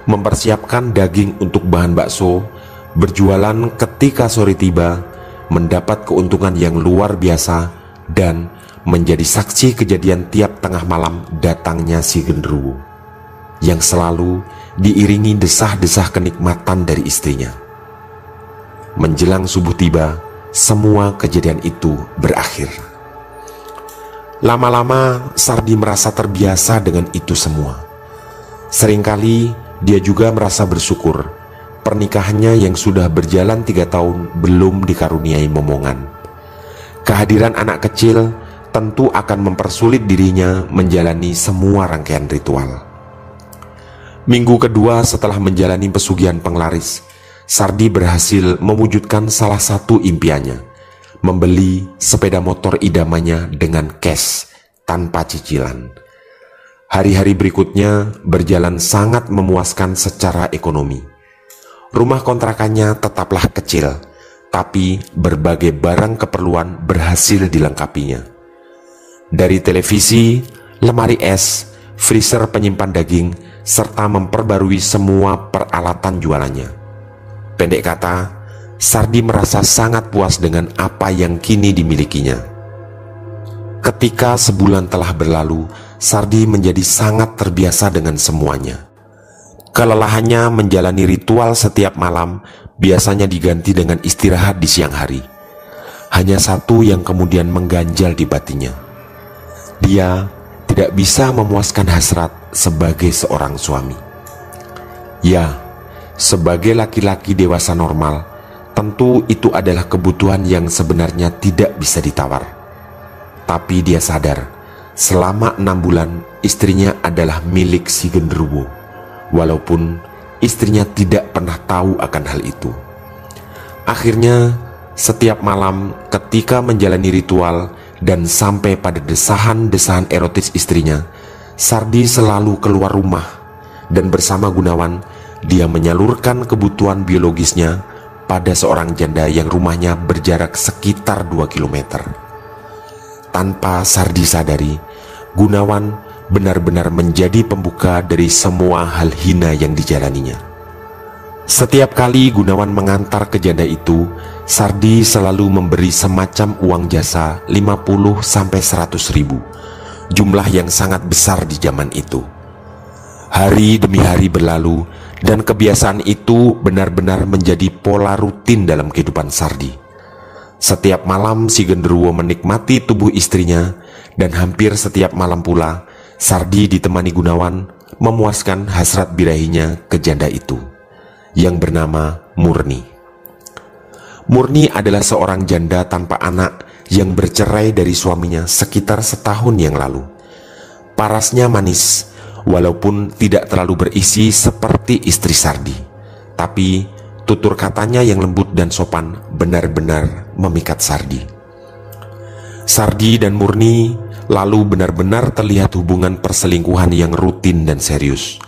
mempersiapkan daging untuk bahan bakso, berjualan ketika sore tiba, mendapat keuntungan yang luar biasa, dan menjadi saksi kejadian tiap tengah malam datangnya si genderuwo, yang selalu diiringi desah-desah kenikmatan dari istrinya. Menjelang subuh tiba, semua kejadian itu berakhir. Lama-lama Sardi merasa terbiasa dengan itu semua. Seringkali dia juga merasa bersyukur pernikahannya yang sudah berjalan 3 tahun belum dikaruniai momongan. Kehadiran anak kecil tentu akan mempersulit dirinya menjalani semua rangkaian ritual. Minggu kedua setelah menjalani pesugihan penglaris, Sardi berhasil mewujudkan salah satu impiannya, membeli sepeda motor idamannya dengan cash tanpa cicilan. Hari-hari berikutnya berjalan sangat memuaskan secara ekonomi. Rumah kontrakannya tetaplah kecil, tapi berbagai barang keperluan berhasil dilengkapinya. Dari televisi, lemari es, freezer penyimpan daging, serta memperbarui semua peralatan jualannya. Pendek kata, Sardi merasa sangat puas dengan apa yang kini dimilikinya. Ketika sebulan telah berlalu, Sardi menjadi sangat terbiasa dengan semuanya. Kelelahannya menjalani ritual setiap malam biasanya diganti dengan istirahat di siang hari. Hanya satu yang kemudian mengganjal di batinnya. Dia tidak bisa memuaskan hasrat sebagai seorang suami. Ya, sebagai laki-laki dewasa normal, tentu itu adalah kebutuhan yang sebenarnya tidak bisa ditawar. Tapi dia sadar, selama 6 bulan istrinya adalah milik si genderuwo, walaupun istrinya tidak pernah tahu akan hal itu. Akhirnya, setiap malam ketika menjalani ritual dan sampai pada desahan-desahan erotis istrinya, Sardi selalu keluar rumah dan bersama Gunawan dia menyalurkan kebutuhan biologisnya pada seorang janda yang rumahnya berjarak sekitar 2 km. Tanpa Sardi sadari, Gunawan benar-benar menjadi pembuka dari semua hal hina yang dijalaninya. Setiap kali Gunawan mengantar ke janda itu, Sardi selalu memberi semacam uang jasa 50-100 ribu, jumlah yang sangat besar di zaman itu. Hari demi hari berlalu dan kebiasaan itu benar-benar menjadi pola rutin dalam kehidupan Sardi. Setiap malam si genderuwo menikmati tubuh istrinya dan hampir setiap malam pula Sardi ditemani Gunawan memuaskan hasrat birahinya ke janda itu yang bernama Murni. Murni adalah seorang janda tanpa anak yang bercerai dari suaminya sekitar setahun yang lalu. Parasnya manis, walaupun tidak terlalu berisi seperti istri Sardi, tapi tutur katanya yang lembut dan sopan benar-benar memikat Sardi. Sardi dan Murni lalu benar-benar terlihat hubungan perselingkuhan yang rutin dan serius.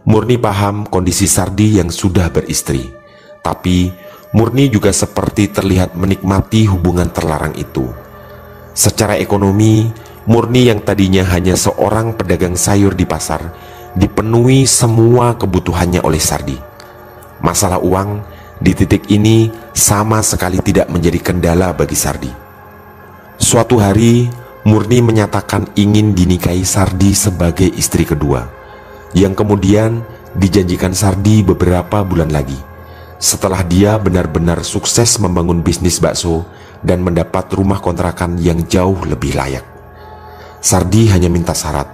Murni paham kondisi Sardi yang sudah beristri, tapi Murni juga seperti terlihat menikmati hubungan terlarang itu. Secara ekonomi, Murni yang tadinya hanya seorang pedagang sayur di pasar, dipenuhi semua kebutuhannya oleh Sardi. Masalah uang di titik ini sama sekali tidak menjadi kendala bagi Sardi. Suatu hari, Murni menyatakan ingin dinikahi Sardi sebagai istri kedua, yang kemudian dijanjikan Sardi beberapa bulan lagi, setelah dia benar-benar sukses membangun bisnis bakso dan mendapat rumah kontrakan yang jauh lebih layak. Sardi hanya minta syarat,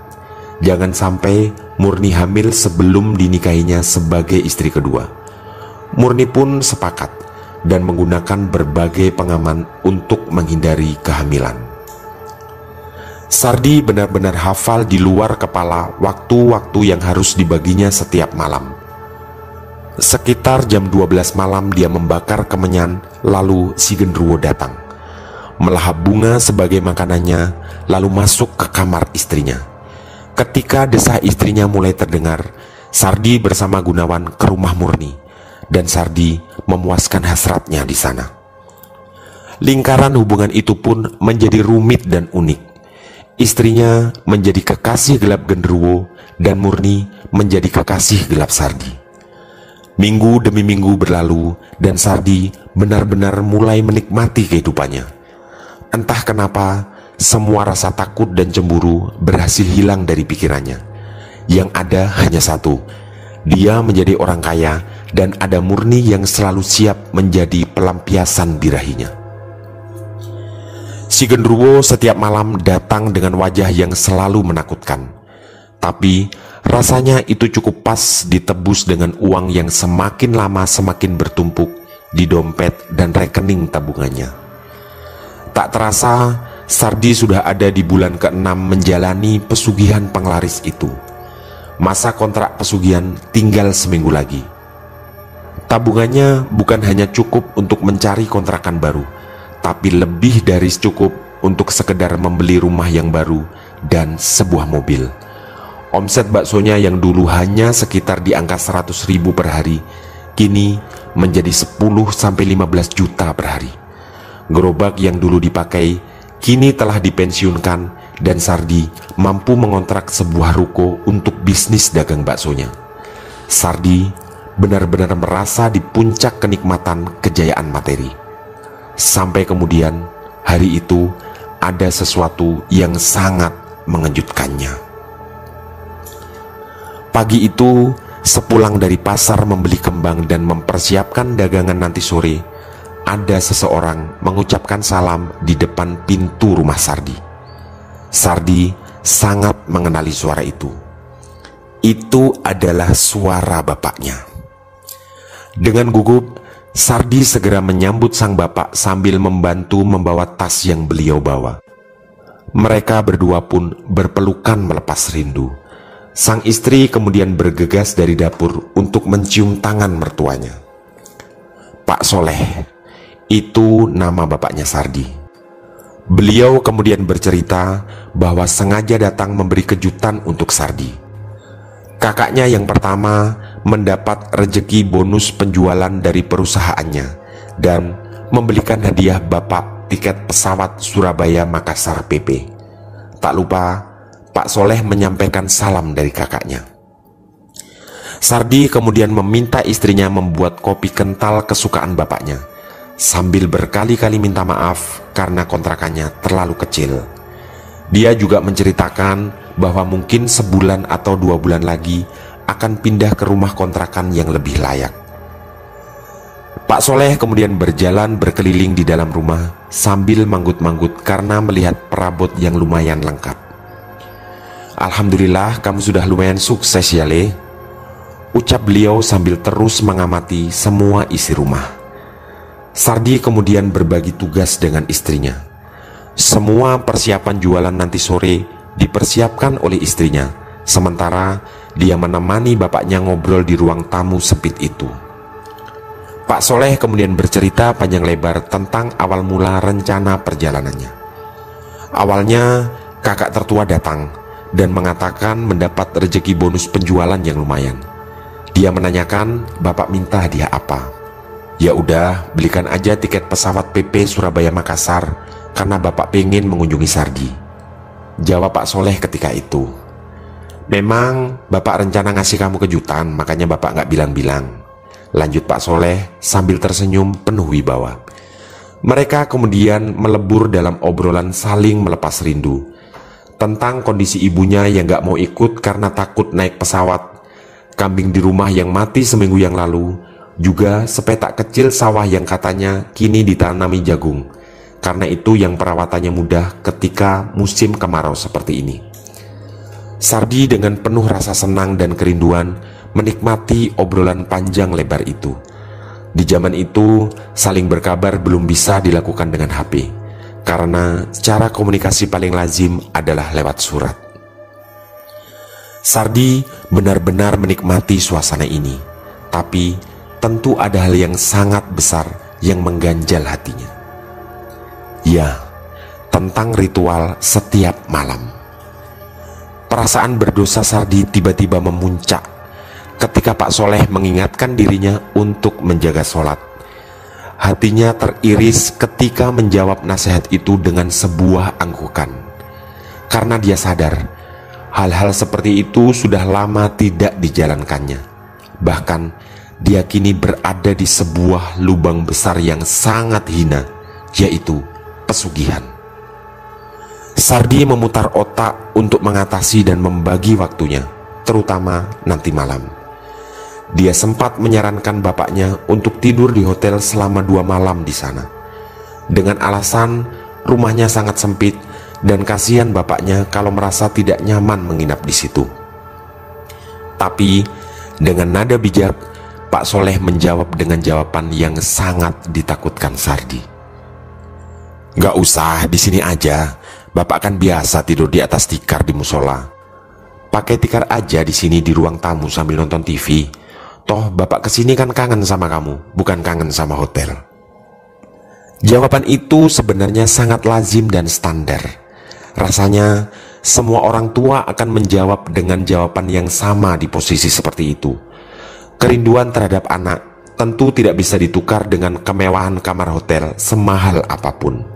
jangan sampai Murni hamil sebelum dinikahinya sebagai istri kedua. Murni pun sepakat dan menggunakan berbagai pengaman untuk menghindari kehamilan. Sardi benar-benar hafal di luar kepala waktu-waktu yang harus dibaginya setiap malam. Sekitar jam 12 malam dia membakar kemenyan, lalu si genderuwo datang, melahap bunga sebagai makanannya, lalu masuk ke kamar istrinya. Ketika desah istrinya mulai terdengar, Sardi bersama Gunawan ke rumah Murni, dan Sardi memuaskan hasratnya di sana. Lingkaran hubungan itu pun menjadi rumit dan unik. Istrinya menjadi kekasih gelap genderuwo dan Murni menjadi kekasih gelap Sardi. Minggu demi minggu berlalu dan Sardi benar-benar mulai menikmati kehidupannya. Entah kenapa, semua rasa takut dan cemburu berhasil hilang dari pikirannya. Yang ada hanya satu, dia menjadi orang kaya dan ada Murni yang selalu siap menjadi pelampiasan birahinya. Si genderuwo setiap malam datang dengan wajah yang selalu menakutkan, tapi rasanya itu cukup pas ditebus dengan uang yang semakin lama semakin bertumpuk di dompet dan rekening tabungannya. Tak terasa, Sardi sudah ada di bulan ke-6 menjalani pesugihan penglaris itu. Masa kontrak pesugihan tinggal seminggu lagi. Tabungannya bukan hanya cukup untuk mencari kontrakan baru, tapi lebih dari cukup untuk sekedar membeli rumah yang baru dan sebuah mobil. Omset baksonya yang dulu hanya sekitar di angka 100 ribu per hari, kini menjadi 10-15 juta per hari. Gerobak yang dulu dipakai kini telah dipensiunkan dan Sardi mampu mengontrak sebuah ruko untuk bisnis dagang baksonya. Sardi benar-benar merasa di puncak kenikmatan kejayaan materi. Sampai kemudian hari itu ada sesuatu yang sangat mengejutkannya. Pagi itu, sepulang dari pasar membeli kembang dan mempersiapkan dagangan nanti sore, ada seseorang mengucapkan salam di depan pintu rumah Sardi. Sardi sangat mengenali suara itu. Itu adalah suara bapaknya. Dengan gugup, Sardi segera menyambut sang bapak sambil membantu membawa tas yang beliau bawa. Mereka berdua pun berpelukan melepas rindu. Sang istri kemudian bergegas dari dapur untuk mencium tangan mertuanya. Pak Soleh, itu nama bapaknya Sardi. Beliau kemudian bercerita bahwa sengaja datang memberi kejutan untuk Sardi. Kakaknya yang pertama mendapat rejeki bonus penjualan dari perusahaannya dan membelikan hadiah bapak tiket pesawat Surabaya Makassar PP. Tak lupa Pak Soleh menyampaikan salam dari kakaknya. Sardi kemudian meminta istrinya membuat kopi kental kesukaan bapaknya, sambil berkali-kali minta maaf karena kontrakannya terlalu kecil. Dia juga menceritakan bahwa mungkin sebulan atau 2 bulan lagi akan pindah ke rumah kontrakan yang lebih layak. Pak Soleh kemudian berjalan berkeliling di dalam rumah sambil manggut-manggut karena melihat perabot yang lumayan lengkap. Alhamdulillah kamu sudah lumayan sukses ya Le, ucap beliau sambil terus mengamati semua isi rumah. Sardi kemudian berbagi tugas dengan istrinya. Semua persiapan jualan nanti sore dipersiapkan oleh istrinya, sementara dia menemani bapaknya ngobrol di ruang tamu sempit itu. Pak Soleh kemudian bercerita panjang lebar tentang awal mula rencana perjalanannya. Awalnya kakak tertua datang dan mengatakan mendapat rezeki bonus penjualan yang lumayan. Dia menanyakan bapak minta hadiah apa. Ya udah, belikan aja tiket pesawat PP Surabaya Makassar karena bapak pengen mengunjungi Sardi, jawab Pak Soleh ketika itu. Memang bapak rencana ngasih kamu kejutan, makanya bapak nggak bilang-bilang, lanjut Pak Soleh sambil tersenyum penuh wibawa. Mereka kemudian melebur dalam obrolan saling melepas rindu tentang kondisi ibunya yang gak mau ikut karena takut naik pesawat, kambing di rumah yang mati seminggu yang lalu, juga sepetak kecil sawah yang katanya kini ditanami jagung. Karena itu yang perawatannya mudah ketika musim kemarau seperti ini. Sardi dengan penuh rasa senang dan kerinduan menikmati obrolan panjang lebar itu. Di zaman itu, saling berkabar belum bisa dilakukan dengan HP, karena cara komunikasi paling lazim adalah lewat surat. Sardi benar-benar menikmati suasana ini, tapi tentu ada hal yang sangat besar yang mengganjal hatinya. Ya, tentang ritual setiap malam. Perasaan berdosa Sardi tiba-tiba memuncak ketika Pak Soleh mengingatkan dirinya untuk menjaga sholat. Hatinya teriris ketika menjawab nasihat itu dengan sebuah anggukan, karena dia sadar hal-hal seperti itu sudah lama tidak dijalankannya. Bahkan dia kini berada di sebuah lubang besar yang sangat hina, yaitu pesugihan. Sardi memutar otak untuk mengatasi dan membagi waktunya, terutama nanti malam. Dia sempat menyarankan bapaknya untuk tidur di hotel selama 2 malam di sana, dengan alasan rumahnya sangat sempit dan kasihan bapaknya kalau merasa tidak nyaman menginap di situ. Tapi dengan nada bijak, Pak Soleh menjawab dengan jawaban yang sangat ditakutkan Sardi. Gak usah, di sini aja. Bapak kan biasa tidur di atas tikar di musola. Pakai tikar aja di sini di ruang tamu sambil nonton TV. Toh bapak kesini kan kangen sama kamu, bukan kangen sama hotel. Jawaban itu sebenarnya sangat lazim dan standar. Rasanya semua orang tua akan menjawab dengan jawaban yang sama di posisi seperti itu. Kerinduan terhadap anak tentu tidak bisa ditukar dengan kemewahan kamar hotel semahal apapun.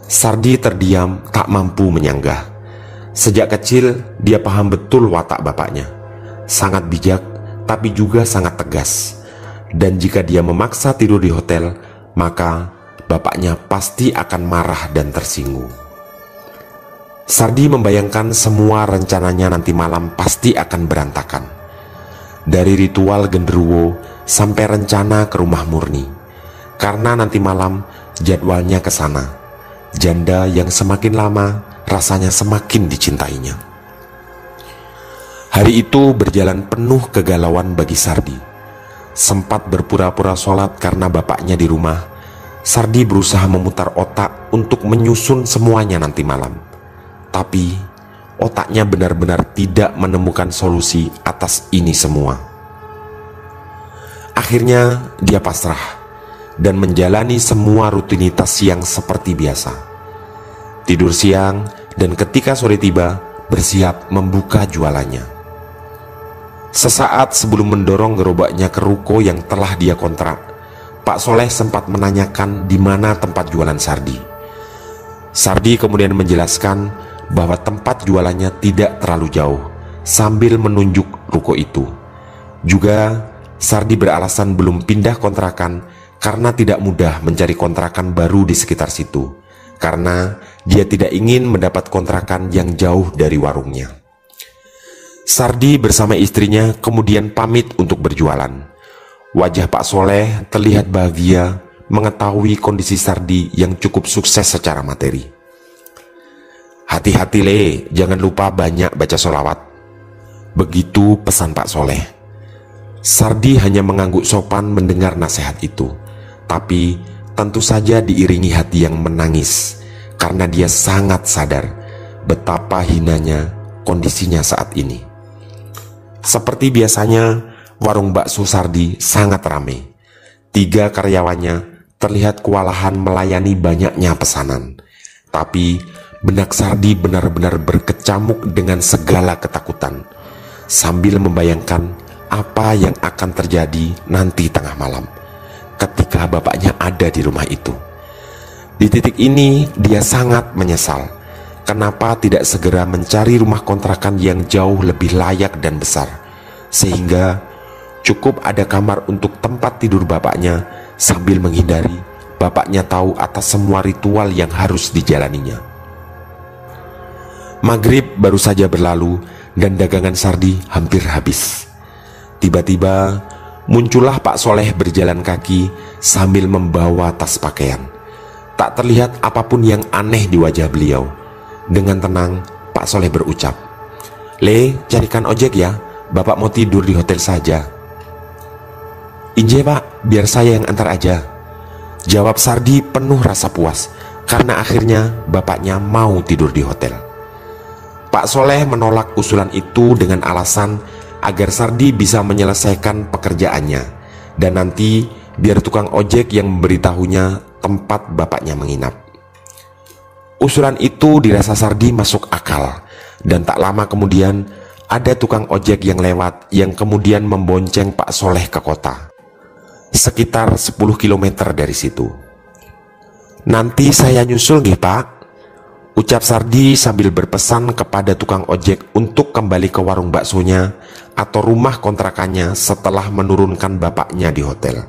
Sardi terdiam tak mampu menyanggah. Sejak kecil dia paham betul watak bapaknya. Sangat bijak tapi juga sangat tegas. Dan jika dia memaksa tidur di hotel, maka bapaknya pasti akan marah dan tersinggung. Sardi membayangkan semua rencananya nanti malam pasti akan berantakan. Dari ritual genderuwo sampai rencana ke rumah Murni. Karena nanti malam jadwalnya ke sana. Janda yang semakin lama rasanya semakin dicintainya. Hari itu berjalan penuh kegalauan bagi Sardi. Sempat berpura-pura sholat karena bapaknya di rumah. Sardi berusaha memutar otak untuk menyusun semuanya nanti malam. Tapi otaknya benar-benar tidak menemukan solusi atas ini semua. Akhirnya dia pasrah dan menjalani semua rutinitas yang seperti biasa. Tidur siang dan ketika sore tiba bersiap membuka jualannya. Sesaat sebelum mendorong gerobaknya ke ruko yang telah dia kontrak, Pak Soleh sempat menanyakan di mana tempat jualan Sardi. Sardi kemudian menjelaskan bahwa tempat jualannya tidak terlalu jauh, sambil menunjuk ruko itu. Juga Sardi beralasan belum pindah kontrakan karena tidak mudah mencari kontrakan baru di sekitar situ, karena dia tidak ingin mendapat kontrakan yang jauh dari warungnya. Sardi bersama istrinya kemudian pamit untuk berjualan. Wajah Pak Soleh terlihat bahagia mengetahui kondisi Sardi yang cukup sukses secara materi. "Hati-hati Le, jangan lupa banyak baca sholawat," begitu pesan Pak Soleh. Sardi hanya mengangguk sopan mendengar nasihat itu, tapi tentu saja diiringi hati yang menangis karena dia sangat sadar betapa hinanya kondisinya saat ini. Seperti biasanya, warung bakso Sardi sangat ramai. 3 karyawannya terlihat kewalahan melayani banyaknya pesanan. Tapi benak Sardi benar-benar berkecamuk dengan segala ketakutan, sambil membayangkan apa yang akan terjadi nanti tengah malam ketika bapaknya ada di rumah itu. Di titik ini dia sangat menyesal kenapa tidak segera mencari rumah kontrakan yang jauh lebih layak dan besar, sehingga cukup ada kamar untuk tempat tidur bapaknya, sambil menghindari bapaknya tahu atas semua ritual yang harus dijalaninya. Maghrib baru saja berlalu dan dagangan Sardi hampir habis. Tiba-tiba muncullah Pak Soleh berjalan kaki sambil membawa tas pakaian. Tak terlihat apapun yang aneh di wajah beliau. Dengan tenang, Pak Soleh berucap, "Le, carikan ojek ya, Bapak mau tidur di hotel saja." "Inje Pak, biar saya yang antar aja," jawab Sardi penuh rasa puas, karena akhirnya bapaknya mau tidur di hotel. Pak Soleh menolak usulan itu dengan alasan agar Sardi bisa menyelesaikan pekerjaannya, dan nanti biar tukang ojek yang memberitahunya tempat bapaknya menginap. Usulan itu dirasa Sardi masuk akal, dan tak lama kemudian ada tukang ojek yang lewat yang kemudian membonceng Pak Soleh ke kota, sekitar 10 km dari situ. "Nanti saya nyusul nggih Pak," ucap Sardi sambil berpesan kepada tukang ojek untuk kembali ke warung baksonya atau rumah kontrakannya setelah menurunkan bapaknya di hotel.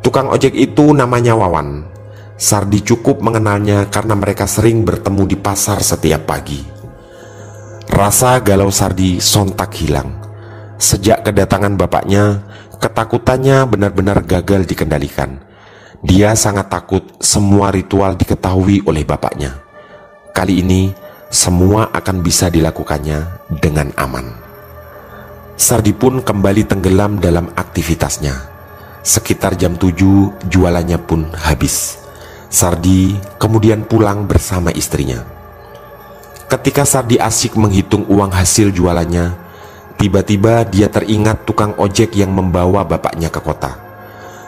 Tukang ojek itu namanya Wawan. Sardi cukup mengenalnya karena mereka sering bertemu di pasar setiap pagi. Rasa galau Sardi sontak hilang. Sejak kedatangan bapaknya, ketakutannya benar-benar gagal dikendalikan. Dia sangat takut semua ritual diketahui oleh bapaknya. Kali ini semua akan bisa dilakukannya dengan aman. Sardi pun kembali tenggelam dalam aktivitasnya. Sekitar jam 7 jualannya pun habis. Sardi kemudian pulang bersama istrinya. Ketika Sardi asyik menghitung uang hasil jualannya, tiba-tiba dia teringat tukang ojek yang membawa bapaknya ke kota.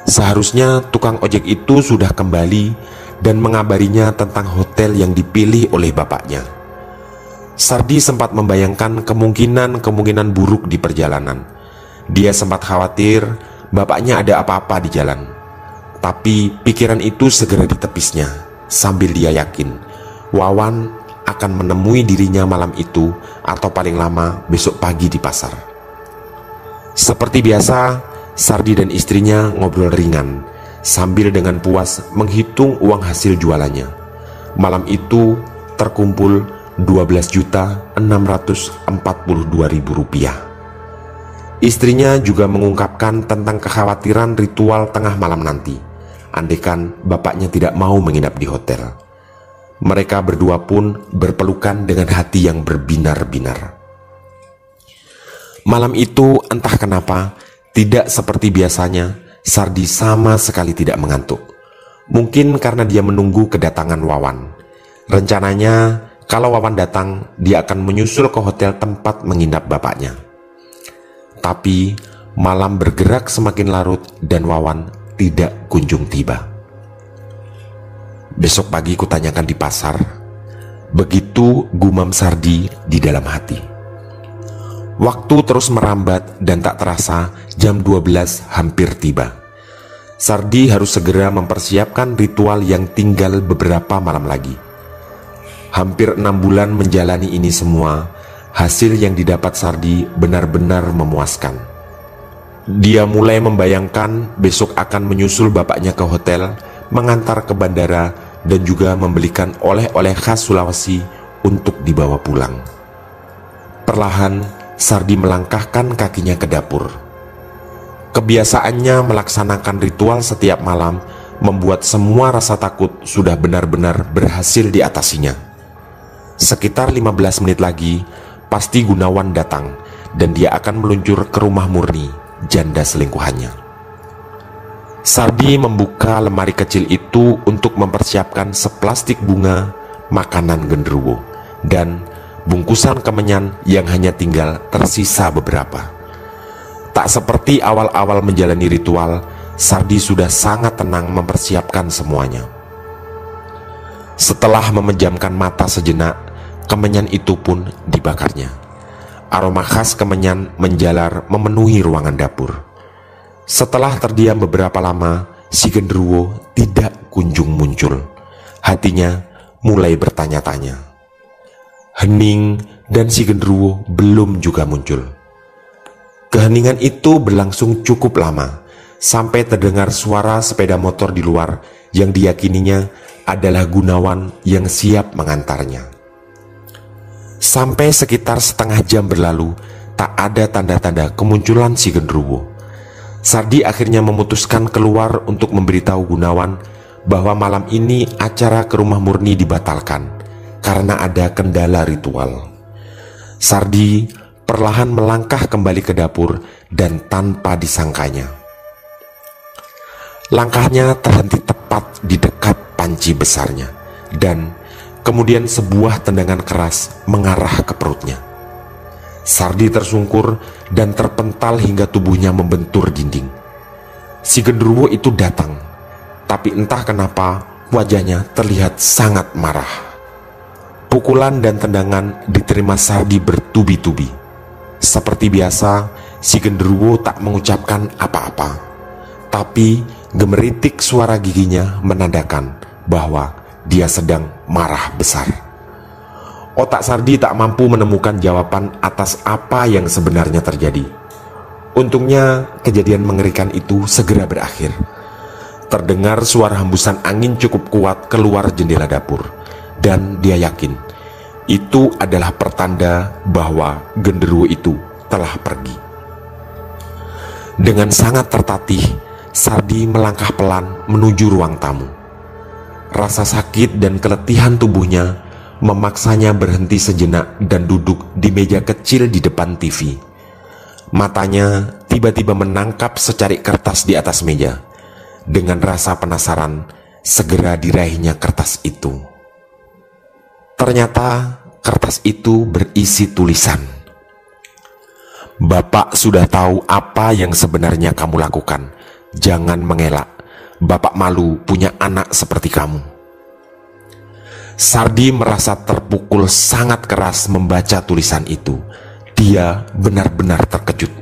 Seharusnya tukang ojek itu sudah kembali dan mengabarinya tentang hotel yang dipilih oleh bapaknya. Sardi sempat membayangkan kemungkinan buruk di perjalanan. Dia sempat khawatir bapaknya ada apa-apa di jalan. Tapi pikiran itu segera ditepisnya, sambil dia yakin Wawan akan menemui dirinya malam itu atau paling lama besok pagi di pasar. Seperti biasa, Sardi dan istrinya ngobrol ringan sambil dengan puas menghitung uang hasil jualannya. Malam itu terkumpul Rp12.642.000. Istrinya juga mengungkapkan tentang kekhawatiran ritual tengah malam nanti, andaikan bapaknya tidak mau menginap di hotel. Mereka berdua pun berpelukan dengan hati yang berbinar-binar. Malam itu entah kenapa, tidak seperti biasanya, Sardi sama sekali tidak mengantuk. Mungkin karena dia menunggu kedatangan Wawan. Rencananya Kalau Wawan datang, dia akan menyusul ke hotel tempat menginap bapaknya. Tapi malam bergerak semakin larut dan Wawan tidak kunjung tiba. Besok pagi kutanyakan di pasar. Begitu gumam Sardi di dalam hati. Waktu terus merambat dan tak terasa jam 12 hampir tiba. Sardi harus segera mempersiapkan ritual yang tinggal beberapa malam lagi. Hampir 6 bulan menjalani ini semua, hasil yang didapat Sardi benar-benar memuaskan. Dia mulai membayangkan besok akan menyusul bapaknya ke hotel, mengantar ke bandara, dan juga membelikan oleh-oleh khas Sulawesi untuk dibawa pulang. Perlahan, Sardi melangkahkan kakinya ke dapur. Kebiasaannya melaksanakan ritual setiap malam membuat semua rasa takut sudah benar-benar berhasil diatasinya. Sekitar 15 menit lagi, pasti Gunawan datang dan dia akan meluncur ke rumah Murni, janda selingkuhannya. Sardi membuka lemari kecil itu untuk mempersiapkan seplastik bunga, makanan genderuwo, dan bungkusan kemenyan yang hanya tinggal tersisa beberapa. Tak seperti awal-awal menjalani ritual, Sardi sudah sangat tenang mempersiapkan semuanya. Setelah memejamkan mata sejenak, kemenyan itu pun dibakarnya. Aroma khas kemenyan menjalar memenuhi ruangan dapur. Setelah terdiam beberapa lama, si genderuwo tidak kunjung muncul. Hatinya mulai bertanya-tanya. Hening dan si genderuwo belum juga muncul. Keheningan itu berlangsung cukup lama, sampai terdengar suara sepeda motor di luar yang diyakininya adalah Gunawan yang siap mengantarnya. Sampai sekitar setengah jam berlalu, tak ada tanda-tanda kemunculan si genderuwo. Sardi akhirnya memutuskan keluar untuk memberitahu Gunawan bahwa malam ini acara ke rumah Murni dibatalkan karena ada kendala ritual. Sardi perlahan melangkah kembali ke dapur dan tanpa disangkanya, langkahnya terhenti tepat di dekat panci besarnya dan kemudian sebuah tendangan keras mengarah ke perutnya. Sardi tersungkur dan terpental hingga tubuhnya membentur dinding. Si genderuwo itu datang, tapi entah kenapa wajahnya terlihat sangat marah. Pukulan dan tendangan diterima Sardi bertubi-tubi. Seperti biasa, si genderuwo tak mengucapkan apa-apa, tapi gemeritik suara giginya menandakan bahwa dia sedang marah besar. Otak Sardi tak mampu menemukan jawaban atas apa yang sebenarnya terjadi. Untungnya kejadian mengerikan itu segera berakhir. Terdengar suara hembusan angin cukup kuat keluar jendela dapur, dan dia yakin itu adalah pertanda bahwa genderuwo itu telah pergi. Dengan sangat tertatih, Sardi melangkah pelan menuju ruang tamu. Rasa sakit dan keletihan tubuhnya memaksanya berhenti sejenak dan duduk di meja kecil di depan TV. Matanya tiba-tiba menangkap secarik kertas di atas meja. Dengan rasa penasaran, segera diraihnya kertas itu. Ternyata kertas itu berisi tulisan. Bapak sudah tahu apa yang sebenarnya kamu lakukan. Jangan mengelak. Bapak malu punya anak seperti kamu. Sardi merasa terpukul sangat keras membaca tulisan itu. Dia benar-benar terkejut.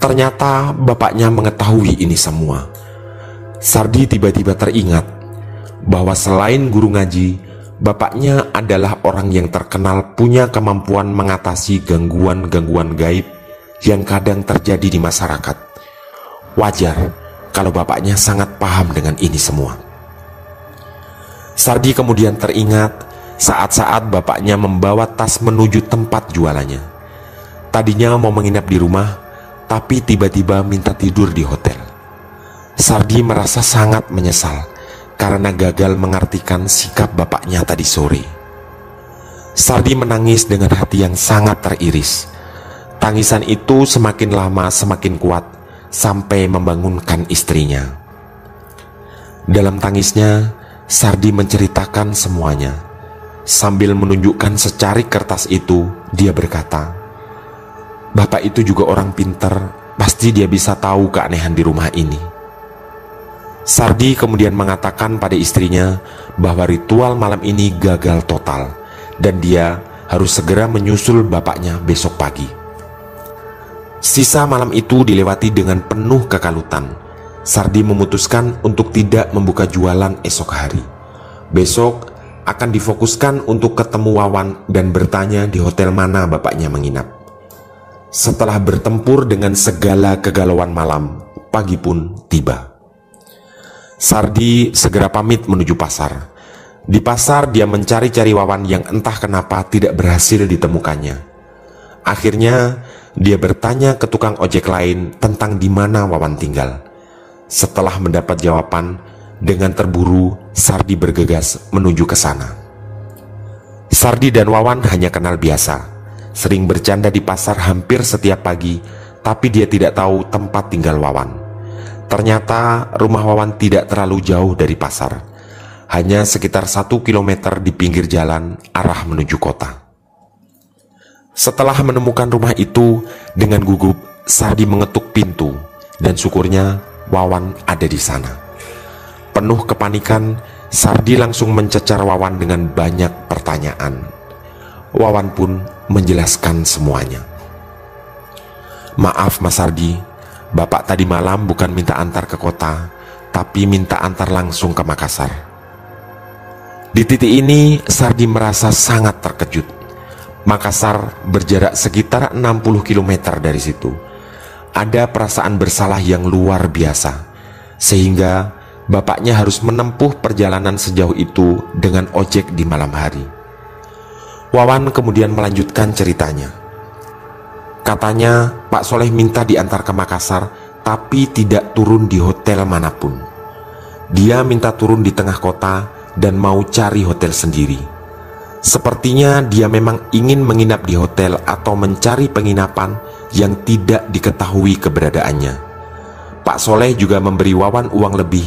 Ternyata bapaknya mengetahui ini semua. Sardi tiba-tiba teringat bahwa selain guru ngaji, bapaknya adalah orang yang terkenal punya kemampuan mengatasi gangguan-gangguan gaib yang kadang terjadi di masyarakat. Wajar kalau bapaknya sangat paham dengan ini semua. Sardi kemudian teringat saat-saat bapaknya membawa tas menuju tempat jualannya. Tadinya mau menginap di rumah, tapi tiba-tiba minta tidur di hotel. Sardi merasa sangat menyesal karena gagal mengartikan sikap bapaknya tadi sore. Sardi menangis dengan hati yang sangat teriris. Tangisan itu semakin lama semakin kuat sampai membangunkan istrinya. Dalam tangisnya, Sardi menceritakan semuanya. Sambil menunjukkan secari kertas itu, dia berkata, "Bapak itu juga orang pintar, pasti dia bisa tahu keanehan di rumah ini." Sardi kemudian mengatakan pada istrinya bahwa ritual malam ini gagal total dan dia harus segera menyusul bapaknya besok pagi. Sisa malam itu dilewati dengan penuh kekalutan. Sardi memutuskan untuk tidak membuka jualan esok hari. Besok akan difokuskan untuk ketemu Wawan dan bertanya di hotel mana bapaknya menginap. Setelah bertempur dengan segala kegalauan malam, pagi pun tiba. Sardi segera pamit menuju pasar. Di pasar dia mencari-cari Wawan yang entah kenapa tidak berhasil ditemukannya. Akhirnya dia bertanya ke tukang ojek lain tentang di mana Wawan tinggal. Setelah mendapat jawaban, dengan terburu Sardi bergegas menuju ke sana. Sardi dan Wawan hanya kenal biasa, sering bercanda di pasar hampir setiap pagi, tapi dia tidak tahu tempat tinggal Wawan. Ternyata rumah Wawan tidak terlalu jauh dari pasar, hanya sekitar 1 kilometer di pinggir jalan arah menuju kota. Setelah menemukan rumah itu, dengan gugup Sardi mengetuk pintu dan syukurnya Wawan ada di sana. Penuh kepanikan, Sardi langsung mencecar Wawan dengan banyak pertanyaan. Wawan pun menjelaskan semuanya. "Maaf Mas Sardi, Bapak tadi malam bukan minta antar ke kota, tapi minta antar langsung ke Makassar." Di titik ini Sardi merasa sangat terkejut. Makassar berjarak sekitar 60 km dari situ. Ada perasaan bersalah yang luar biasa, sehingga bapaknya harus menempuh perjalanan sejauh itu dengan ojek di malam hari. Wawan kemudian melanjutkan ceritanya. Katanya Pak Soleh minta diantar ke Makassar, tapi tidak turun di hotel manapun. Dia minta turun di tengah kota dan mau cari hotel sendiri. Sepertinya dia memang ingin menginap di hotel atau mencari penginapan yang tidak diketahui keberadaannya. Pak Soleh juga memberi Wawan uang lebih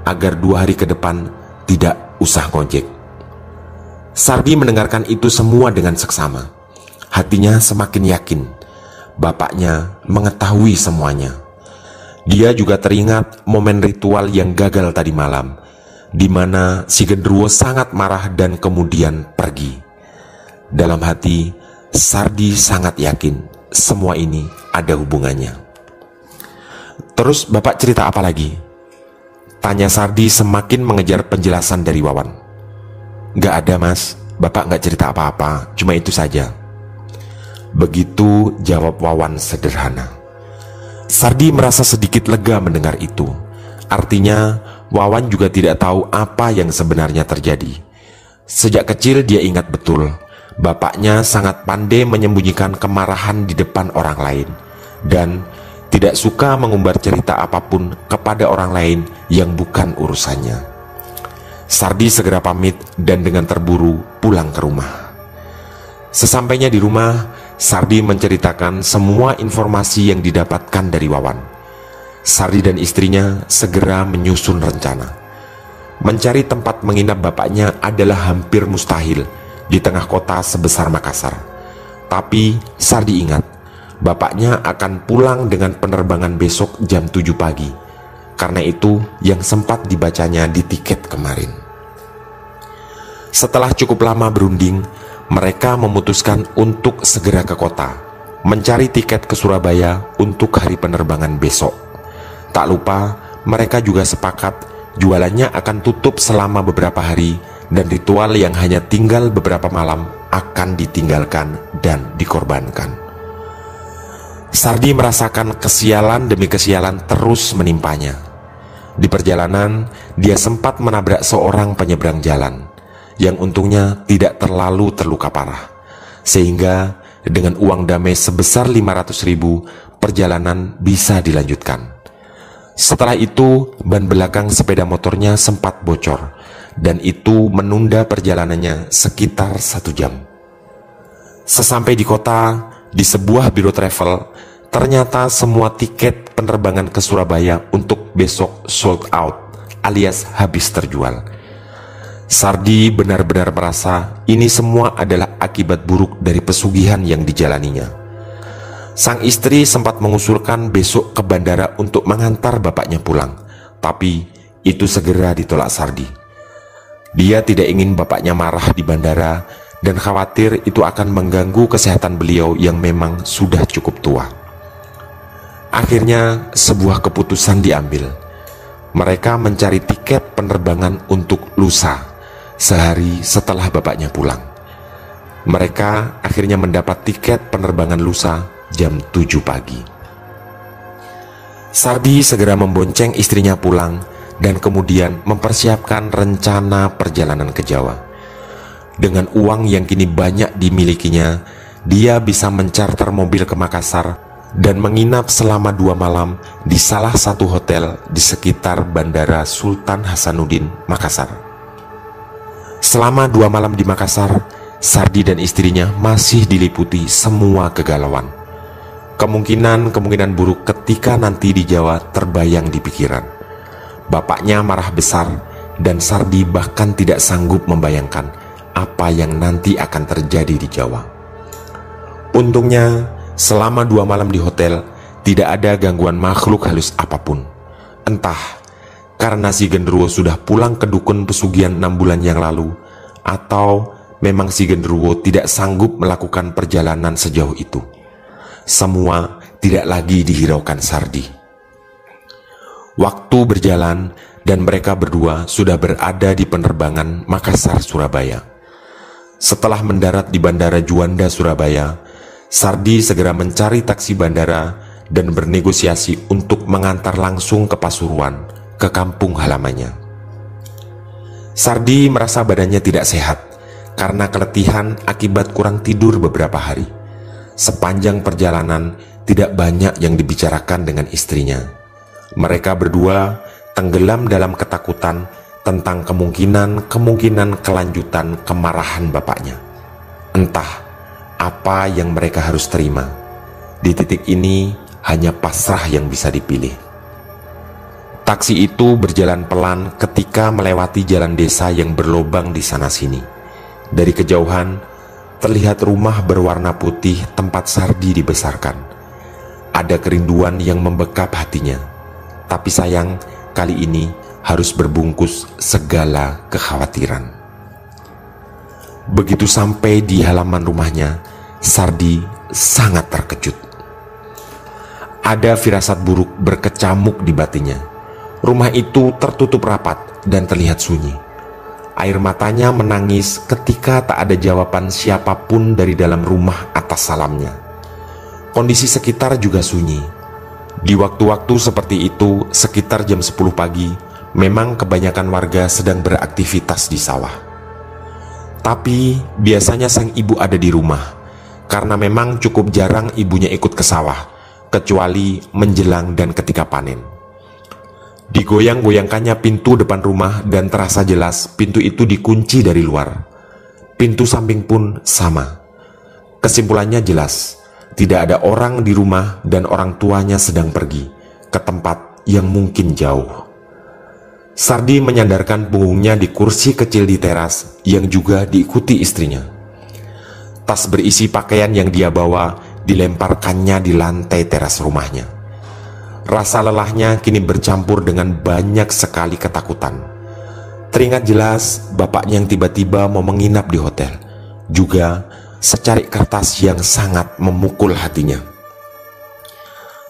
agar 2 hari ke depan tidak usah ngojek. Sardi mendengarkan itu semua dengan seksama. Hatinya semakin yakin bapaknya mengetahui semuanya. Dia juga teringat momen ritual yang gagal tadi malam, di mana si genderuwo sangat marah dan kemudian pergi. Dalam hati, Sardi sangat yakin semua ini ada hubungannya. "Terus Bapak cerita apa lagi?" tanya Sardi semakin mengejar penjelasan dari Wawan. "Gak ada Mas, Bapak gak cerita apa-apa, cuma itu saja." Begitu jawab Wawan sederhana. Sardi merasa sedikit lega mendengar itu. Artinya Wawan juga tidak tahu apa yang sebenarnya terjadi. Sejak kecil dia ingat betul, bapaknya sangat pandai menyembunyikan kemarahan di depan orang lain, dan tidak suka mengumbar cerita apapun kepada orang lain yang bukan urusannya. Sardi segera pamit dan dengan terburu pulang ke rumah. Sesampainya di rumah, Sardi menceritakan semua informasi yang didapatkan dari Wawan. Sardi dan istrinya segera menyusun rencana. Mencari tempat menginap bapaknya adalah hampir mustahil di tengah kota sebesar Makassar. Tapi Sardi ingat, bapaknya akan pulang dengan penerbangan besok jam 7 pagi. Karena itu yang sempat dibacanya di tiket kemarin. Setelah cukup lama berunding, mereka memutuskan untuk segera ke kota, mencari tiket ke Surabaya untuk hari penerbangan besok. Tak lupa, mereka juga sepakat jualannya akan tutup selama beberapa hari dan ritual yang hanya tinggal beberapa malam akan ditinggalkan dan dikorbankan. Sardi merasakan kesialan demi kesialan terus menimpanya. Di perjalanan, dia sempat menabrak seorang penyeberang jalan yang untungnya tidak terlalu terluka parah, sehingga dengan uang damai sebesar 500.000 perjalanan bisa dilanjutkan. Setelah itu, ban belakang sepeda motornya sempat bocor dan itu menunda perjalanannya sekitar 1 jam. Sesampai di kota, di sebuah biro travel, ternyata semua tiket penerbangan ke Surabaya untuk besok sold out alias habis terjual. Sardi benar-benar merasa ini semua adalah akibat buruk dari pesugihan yang dijalaninya. Sang istri sempat mengusulkan besok ke bandara untuk mengantar bapaknya pulang, tapi itu segera ditolak Sardi. Dia tidak ingin bapaknya marah di bandara dan khawatir itu akan mengganggu kesehatan beliau yang memang sudah cukup tua. Akhirnya sebuah keputusan diambil. Mereka mencari tiket penerbangan untuk lusa, sehari setelah bapaknya pulang. Mereka akhirnya mendapat tiket penerbangan lusa jam 7 pagi. Sardi segera membonceng istrinya pulang dan kemudian mempersiapkan rencana perjalanan ke Jawa. Dengan uang yang kini banyak dimilikinya, dia bisa mencarter mobil ke Makassar dan menginap selama 2 malam di salah satu hotel di sekitar Bandara Sultan Hasanuddin, Makassar. Selama 2 malam di Makassar, Sardi dan istrinya masih diliputi semua kegalauan. Kemungkinan buruk ketika nanti di Jawa terbayang di pikiran. Bapaknya marah besar dan Sardi bahkan tidak sanggup membayangkan apa yang nanti akan terjadi di Jawa. Untungnya, selama 2 malam di hotel, tidak ada gangguan makhluk halus apapun. Entah karena si genderuwo sudah pulang ke dukun pesugihan 6 bulan yang lalu, atau memang si genderuwo tidak sanggup melakukan perjalanan sejauh itu. Semua tidak lagi dihiraukan Sardi. Waktu berjalan dan mereka berdua sudah berada di penerbangan Makassar-Surabaya. Setelah mendarat di Bandara Juanda, Surabaya, Sardi segera mencari taksi bandara dan bernegosiasi untuk mengantar langsung ke Pasuruan, ke kampung halamannya. Sardi merasa badannya tidak sehat karena keletihan akibat kurang tidur beberapa hari. Sepanjang perjalanan tidak banyak yang dibicarakan dengan istrinya. Mereka berdua tenggelam dalam ketakutan tentang kemungkinan kelanjutan kemarahan bapaknya. Entah apa yang mereka harus terima. Di titik ini hanya pasrah yang bisa dipilih. Taksi itu berjalan pelan ketika melewati jalan desa yang berlobang di sana-sini. Dari kejauhan, terlihat rumah berwarna putih tempat Sardi dibesarkan. Ada kerinduan yang membekap hatinya. Tapi sayang, kali ini harus berbungkus segala kekhawatiran. Begitu sampai di halaman rumahnya, Sardi sangat terkejut. Ada firasat buruk berkecamuk di batinnya. Rumah itu tertutup rapat dan terlihat sunyi. Air matanya menangis ketika tak ada jawaban siapapun dari dalam rumah atas salamnya. Kondisi sekitar juga sunyi. Di waktu-waktu seperti itu, sekitar jam 10 pagi, memang kebanyakan warga sedang beraktivitas di sawah. Tapi biasanya sang ibu ada di rumah, karena memang cukup jarang ibunya ikut ke sawah, kecuali menjelang dan ketika panen. Digoyang-goyangkannya pintu depan rumah dan terasa jelas pintu itu dikunci dari luar. Pintu samping pun sama. Kesimpulannya jelas, tidak ada orang di rumah dan orang tuanya sedang pergi ke tempat yang mungkin jauh. Sardi menyandarkan punggungnya di kursi kecil di teras yang juga diikuti istrinya. Tas berisi pakaian yang dia bawa dilemparkannya di lantai teras rumahnya. Rasa lelahnya kini bercampur dengan banyak sekali ketakutan. Teringat jelas bapaknya yang tiba-tiba mau menginap di hotel, juga secarik kertas yang sangat memukul hatinya.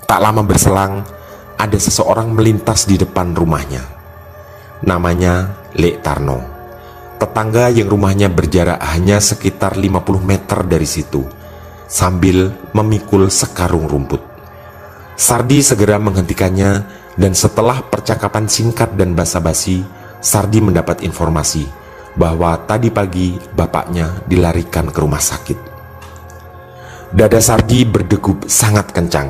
Tak lama berselang, ada seseorang melintas di depan rumahnya. Namanya Lek Tarno, tetangga yang rumahnya berjarak hanya sekitar 50 meter dari situ, sambil memikul sekarung rumput. Sardi segera menghentikannya dan setelah percakapan singkat dan basa-basi, Sardi mendapat informasi bahwa tadi pagi bapaknya dilarikan ke rumah sakit. Dada Sardi berdegup sangat kencang.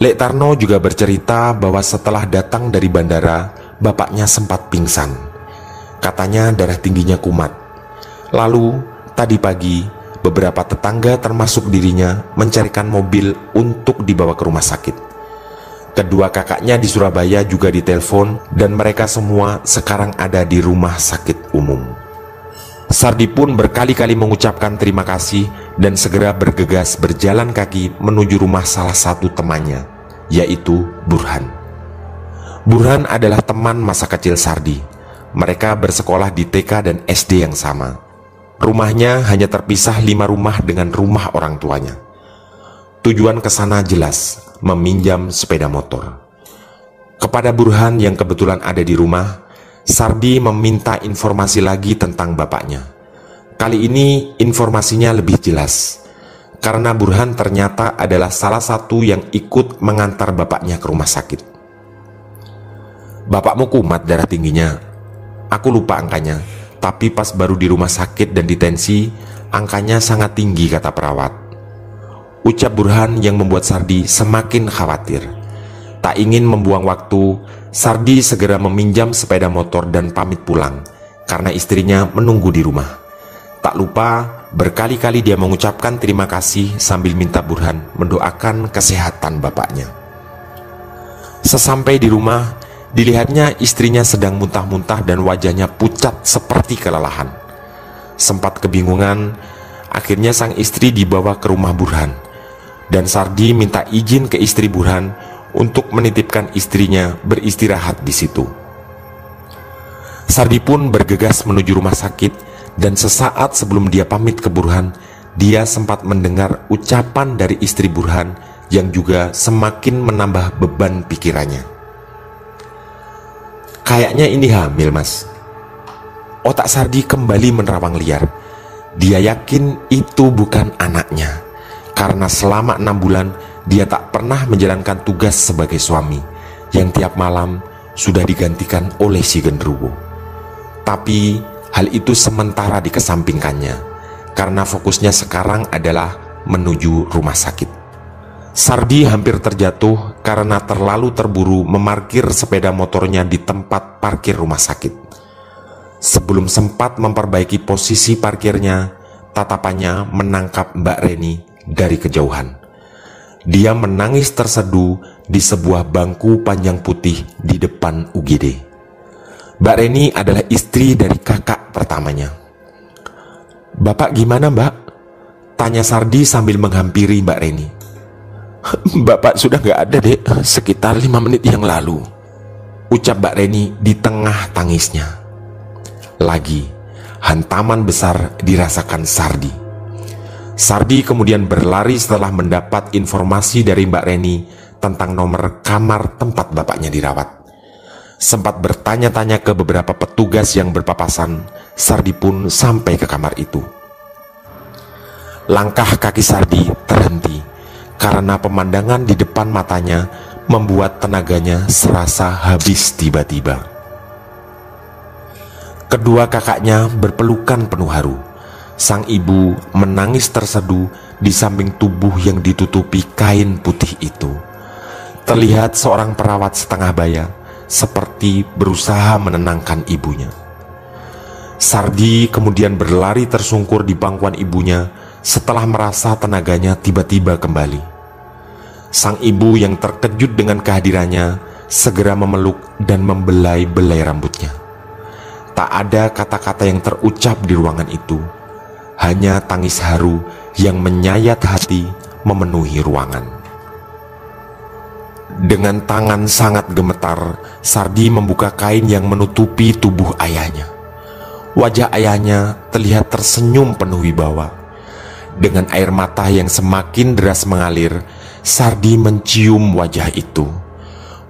Lek Tarno juga bercerita bahwa setelah datang dari bandara, bapaknya sempat pingsan. Katanya darah tingginya kumat. Lalu tadi pagi, beberapa tetangga termasuk dirinya mencarikan mobil untuk dibawa ke rumah sakit. Kedua kakaknya di Surabaya juga ditelepon dan mereka semua sekarang ada di rumah sakit umum. Sardi pun berkali-kali mengucapkan terima kasih dan segera bergegas berjalan kaki menuju rumah salah satu temannya, yaitu Burhan. Burhan adalah teman masa kecil Sardi. Mereka bersekolah di TK dan SD yang sama. Rumahnya hanya terpisah 5 rumah dengan rumah orang tuanya. Tujuan ke sana jelas, meminjam sepeda motor. Kepada Burhan yang kebetulan ada di rumah, Sardi meminta informasi lagi tentang bapaknya. Kali ini informasinya lebih jelas, karena Burhan ternyata adalah salah satu yang ikut mengantar bapaknya ke rumah sakit. "Bapakmu kumat darah tingginya. Aku lupa angkanya, tapi pas baru di rumah sakit dan ditensi, angkanya sangat tinggi," kata perawat. Ucap Burhan yang membuat Sardi semakin khawatir. Tak ingin membuang waktu, Sardi segera meminjam sepeda motor dan pamit pulang, karena istrinya menunggu di rumah. Tak lupa, berkali-kali dia mengucapkan terima kasih sambil minta Burhan mendoakan kesehatan bapaknya. Sesampai di rumah, dilihatnya istrinya sedang muntah-muntah dan wajahnya pucat seperti kelelahan. Sempat kebingungan, akhirnya sang istri dibawa ke rumah Burhan. Dan Sardi minta izin ke istri Burhan untuk menitipkan istrinya beristirahat di situ. Sardi pun bergegas menuju rumah sakit dan sesaat sebelum dia pamit ke Burhan, dia sempat mendengar ucapan dari istri Burhan yang juga semakin menambah beban pikirannya. "Kayaknya ini hamil, Mas." Otak Sardi kembali menerawang liar. Dia yakin itu bukan anaknya, karena selama 6 bulan dia tak pernah menjalankan tugas sebagai suami yang tiap malam sudah digantikan oleh si genderuwo. Tapi hal itu sementara dikesampingkannya, karena fokusnya sekarang adalah menuju rumah sakit. Sardi hampir terjatuh karena terlalu terburu memarkir sepeda motornya di tempat parkir rumah sakit. Sebelum sempat memperbaiki posisi parkirnya, tatapannya menangkap Mbak Reni dari kejauhan. Dia menangis terseduh di sebuah bangku panjang putih di depan UGD. Mbak Reni adalah istri dari kakak pertamanya. "Bapak gimana, Mbak?" tanya Sardi sambil menghampiri Mbak Reni. "Bapak sudah gak ada, Dek, sekitar 5 menit yang lalu," ucap Mbak Reni di tengah tangisnya. Lagi, hantaman besar dirasakan Sardi. Sardi kemudian berlari setelah mendapat informasi dari Mbak Reni tentang nomor kamar tempat bapaknya dirawat. Sempat bertanya-tanya ke beberapa petugas yang berpapasan, Sardi pun sampai ke kamar itu. Langkah kaki Sardi terhenti karena pemandangan di depan matanya membuat tenaganya serasa habis tiba-tiba. Kedua kakaknya berpelukan penuh haru. Sang ibu menangis terseduh di samping tubuh yang ditutupi kain putih itu. Terlihat seorang perawat setengah baya seperti berusaha menenangkan ibunya. Sardi kemudian berlari tersungkur di pangkuan ibunya setelah merasa tenaganya tiba-tiba kembali. Sang ibu yang terkejut dengan kehadirannya segera memeluk dan membelai-belai rambutnya. Tak ada kata-kata yang terucap di ruangan itu, hanya tangis haru yang menyayat hati memenuhi ruangan. Dengan tangan sangat gemetar, Sardi membuka kain yang menutupi tubuh ayahnya. Wajah ayahnya terlihat tersenyum penuh wibawa. Dengan air mata yang semakin deras mengalir, Sardi mencium wajah itu.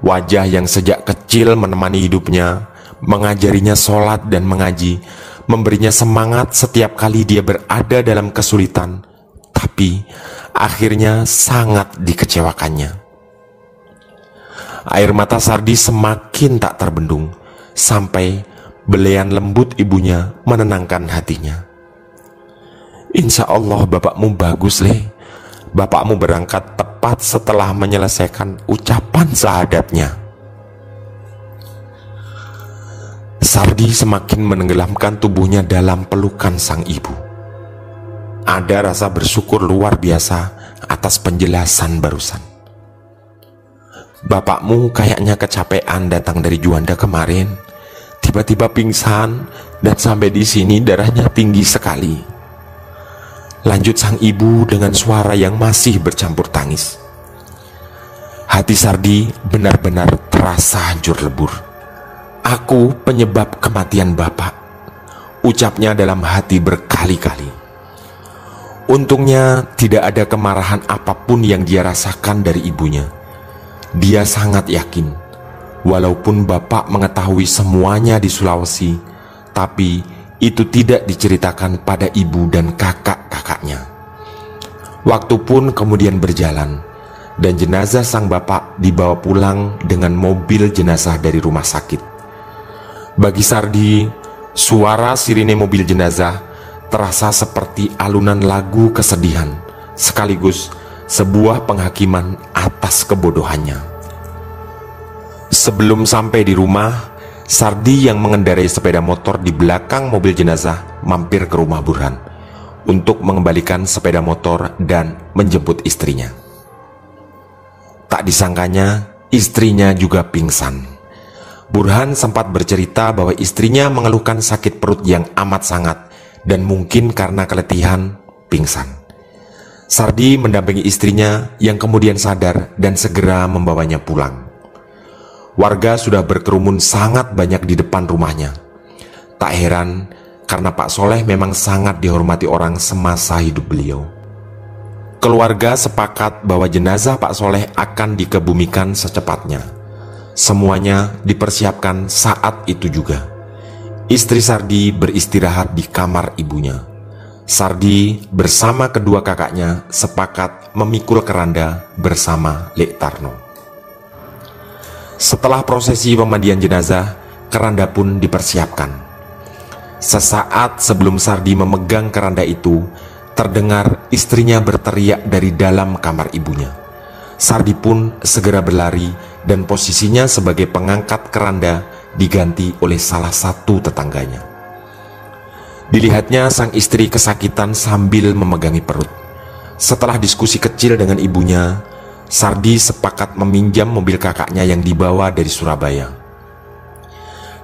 Wajah yang sejak kecil menemani hidupnya, mengajarinya sholat dan mengaji, memberinya semangat setiap kali dia berada dalam kesulitan, tapi akhirnya sangat dikecewakannya. Air mata Sardi semakin tak terbendung, sampai belayan lembut ibunya menenangkan hatinya. "Insya Allah bapakmu bagus, Le. Bapakmu berangkat tepat setelah menyelesaikan ucapan syahadatnya." Sardi semakin menenggelamkan tubuhnya dalam pelukan sang ibu. Ada rasa bersyukur luar biasa atas penjelasan barusan. Bapakmu kayaknya kecapean datang dari Juanda kemarin. Tiba-tiba pingsan dan sampai di sini darahnya tinggi sekali. Lanjut sang ibu dengan suara yang masih bercampur tangis. Hati Sardi benar-benar terasa hancur lebur. "Aku penyebab kematian bapak," ucapnya dalam hati berkali-kali. Untungnya tidak ada kemarahan apapun yang dia rasakan dari ibunya. Dia sangat yakin, walaupun bapak mengetahui semuanya di Sulawesi, tapi itu tidak diceritakan pada ibu dan kakak-kakaknya. Waktu pun kemudian berjalan, dan jenazah sang bapak dibawa pulang dengan mobil jenazah dari rumah sakit. Bagi Sardi, suara sirine mobil jenazah terasa seperti alunan lagu kesedihan, sekaligus sebuah penghakiman atas kebodohannya. Sebelum sampai di rumah, Sardi yang mengendarai sepeda motor di belakang mobil jenazah mampir ke rumah Burhan untuk mengembalikan sepeda motor dan menjemput istrinya. Tak disangkanya, istrinya juga pingsan. Burhan sempat bercerita bahwa istrinya mengeluhkan sakit perut yang amat sangat dan mungkin karena keletihan pingsan. Sardi mendampingi istrinya yang kemudian sadar dan segera membawanya pulang. Warga sudah berkerumun sangat banyak di depan rumahnya. Tak heran karena Pak Soleh memang sangat dihormati orang semasa hidup beliau. Keluarga sepakat bahwa jenazah Pak Soleh akan dikebumikan secepatnya. Semuanya dipersiapkan saat itu juga. Istri Sardi beristirahat di kamar ibunya. Sardi bersama kedua kakaknya sepakat memikul keranda bersama Lek Tarno. Setelah prosesi pemandian jenazah, keranda pun dipersiapkan. Sesaat sebelum Sardi memegang keranda itu, terdengar istrinya berteriak dari dalam kamar ibunya. Sardi pun segera berlari dan posisinya sebagai pengangkat keranda diganti oleh salah satu tetangganya. Dilihatnya sang istri kesakitan sambil memegangi perut. Setelah diskusi kecil dengan ibunya, Sardi sepakat meminjam mobil kakaknya yang dibawa dari Surabaya.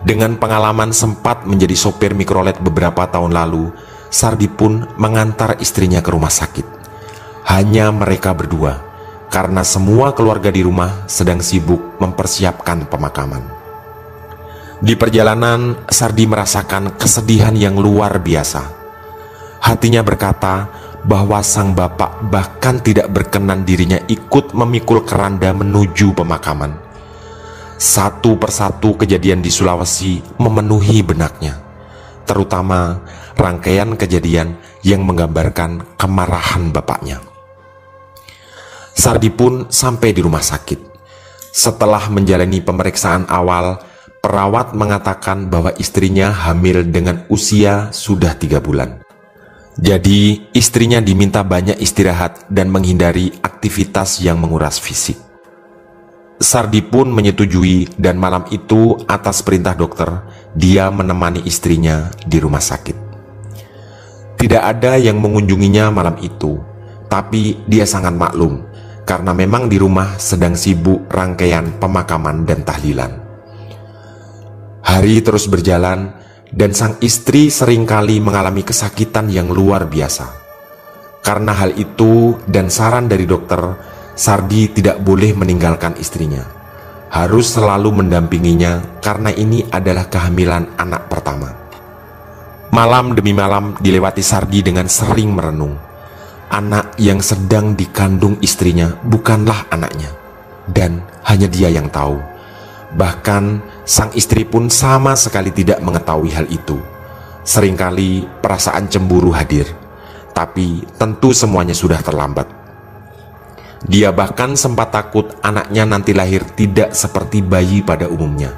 Dengan pengalaman sempat menjadi sopir mikrolet beberapa tahun lalu, Sardi pun mengantar istrinya ke rumah sakit. Hanya mereka berdua, karena semua keluarga di rumah sedang sibuk mempersiapkan pemakaman. Di perjalanan, Sardi merasakan kesedihan yang luar biasa. Hatinya berkata bahwa sang bapak bahkan tidak berkenan dirinya ikut memikul keranda menuju pemakaman. Satu persatu kejadian di Sulawesi memenuhi benaknya, terutama rangkaian kejadian yang menggambarkan kemarahan bapaknya. Sardi pun sampai di rumah sakit. Setelah menjalani pemeriksaan awal, perawat mengatakan bahwa istrinya hamil dengan usia sudah 3 bulan. Jadi istrinya diminta banyak istirahat dan menghindari aktivitas yang menguras fisik. Sardi pun menyetujui dan malam itu atas perintah dokter, dia menemani istrinya di rumah sakit. Tidak ada yang mengunjunginya malam itu, tapi dia sangat maklum karena memang di rumah sedang sibuk rangkaian pemakaman dan tahlilan. Hari terus berjalan dan sang istri seringkali mengalami kesakitan yang luar biasa. Karena hal itu dan saran dari dokter, Sardi tidak boleh meninggalkan istrinya. Harus selalu mendampinginya karena ini adalah kehamilan anak pertama. Malam demi malam dilewati Sardi dengan sering merenung. Anak yang sedang dikandung istrinya bukanlah anaknya, dan hanya dia yang tahu. Bahkan sang istri pun sama sekali tidak mengetahui hal itu. Seringkali perasaan cemburu hadir, tapi tentu semuanya sudah terlambat. Dia bahkan sempat takut anaknya nanti lahir tidak seperti bayi pada umumnya,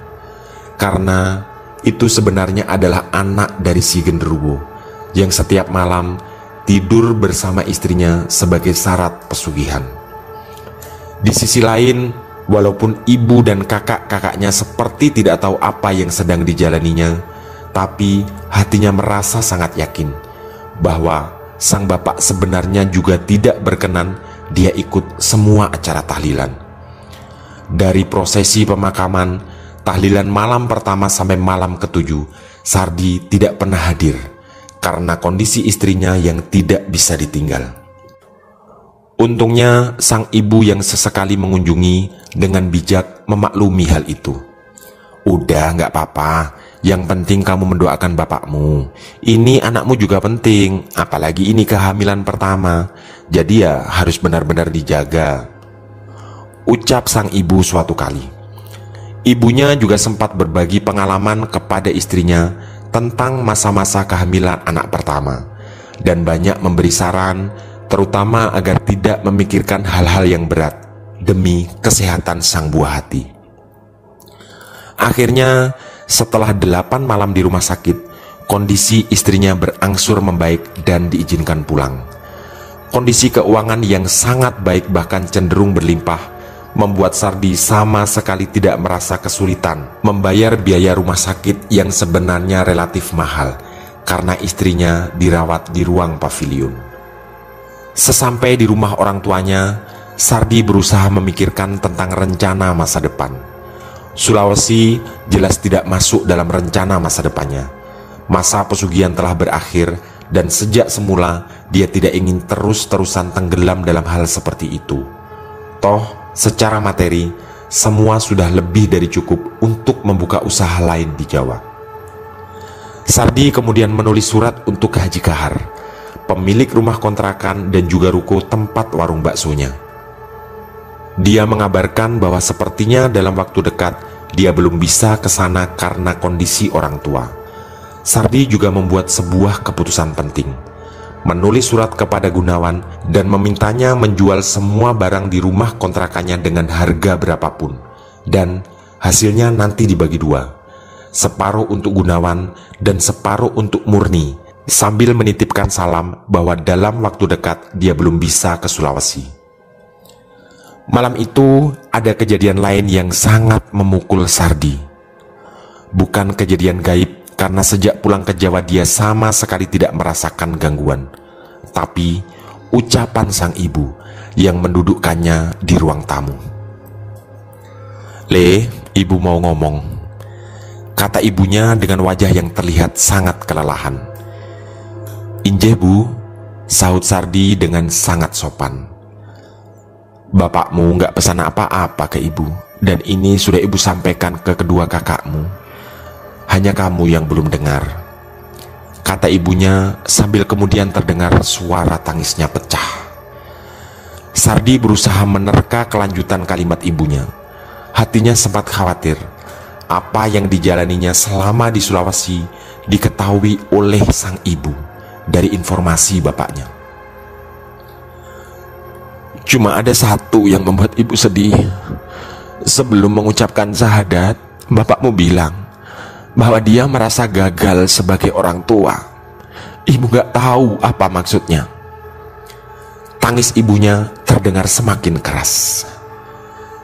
karena itu sebenarnya adalah anak dari si genderuwo yang setiap malam tidur bersama istrinya sebagai syarat pesugihan. Di sisi lain, walaupun ibu dan kakak-kakaknya seperti tidak tahu apa yang sedang dijalaninya, tapi hatinya merasa sangat yakin bahwa sang bapak sebenarnya juga tidak berkenan dia ikut semua acara tahlilan. Dari prosesi pemakaman, tahlilan malam pertama sampai malam ke-7, Sardi tidak pernah hadir karena kondisi istrinya yang tidak bisa ditinggal. Untungnya sang ibu yang sesekali mengunjungi dengan bijak memaklumi hal itu. "Udah, nggak apa-apa, yang penting kamu mendoakan bapakmu. Ini anakmu juga penting, apalagi ini kehamilan pertama, jadi ya harus benar-benar dijaga," ucap sang ibu suatu kali. Ibunya juga sempat berbagi pengalaman kepada istrinya tentang masa-masa kehamilan anak pertama, dan banyak memberi saran, terutama agar tidak memikirkan hal-hal yang berat demi kesehatan sang buah hati. Akhirnya, setelah 8 malam di rumah sakit, kondisi istrinya berangsur membaik dan diizinkan pulang. Kondisi keuangan yang sangat baik, bahkan cenderung berlimpah, membuat Sardi sama sekali tidak merasa kesulitan membayar biaya rumah sakit yang sebenarnya relatif mahal karena istrinya dirawat di ruang pavilion. Sesampai di rumah orang tuanya, Sardi berusaha memikirkan tentang rencana masa depan. Sulawesi jelas tidak masuk dalam rencana masa depannya. Masa pesugihan telah berakhir, dan sejak semula dia tidak ingin terus-terusan tenggelam dalam hal seperti itu. Toh, secara materi, semua sudah lebih dari cukup untuk membuka usaha lain di Jawa. Sardi kemudian menulis surat untuk Haji Kahar, pemilik rumah kontrakan dan juga ruko tempat warung baksonya. Dia mengabarkan bahwa sepertinya dalam waktu dekat dia belum bisa ke sana karena kondisi orang tua. Sardi juga membuat sebuah keputusan penting, menulis surat kepada Gunawan dan memintanya menjual semua barang di rumah kontrakannya dengan harga berapapun, dan hasilnya nanti dibagi 2, separuh untuk Gunawan dan separuh untuk Murni, sambil menitipkan salam bahwa dalam waktu dekat dia belum bisa ke Sulawesi. Malam itu ada kejadian lain yang sangat memukul Sardi. Bukan kejadian gaib, karena sejak pulang ke Jawa dia sama sekali tidak merasakan gangguan, tapi ucapan sang ibu yang mendudukkannya di ruang tamu. "Le, ibu mau ngomong," kata ibunya dengan wajah yang terlihat sangat kelelahan. "Injih bu," sahut Sardi dengan sangat sopan. "Bapakmu nggak pesan apa-apa ke ibu, dan ini sudah ibu sampaikan ke kedua kakakmu. Hanya kamu yang belum dengar," kata ibunya sambil kemudian terdengar suara tangisnya pecah. Sardi berusaha menerka kelanjutan kalimat ibunya. Hatinya sempat khawatir apa yang dijalaninya selama di Sulawesi diketahui oleh sang ibu dari informasi bapaknya. "Cuma ada satu yang membuat ibu sedih. Sebelum mengucapkan syahadat, bapakmu bilang bahwa dia merasa gagal sebagai orang tua. Ibu gak tahu apa maksudnya." Tangis ibunya terdengar semakin keras.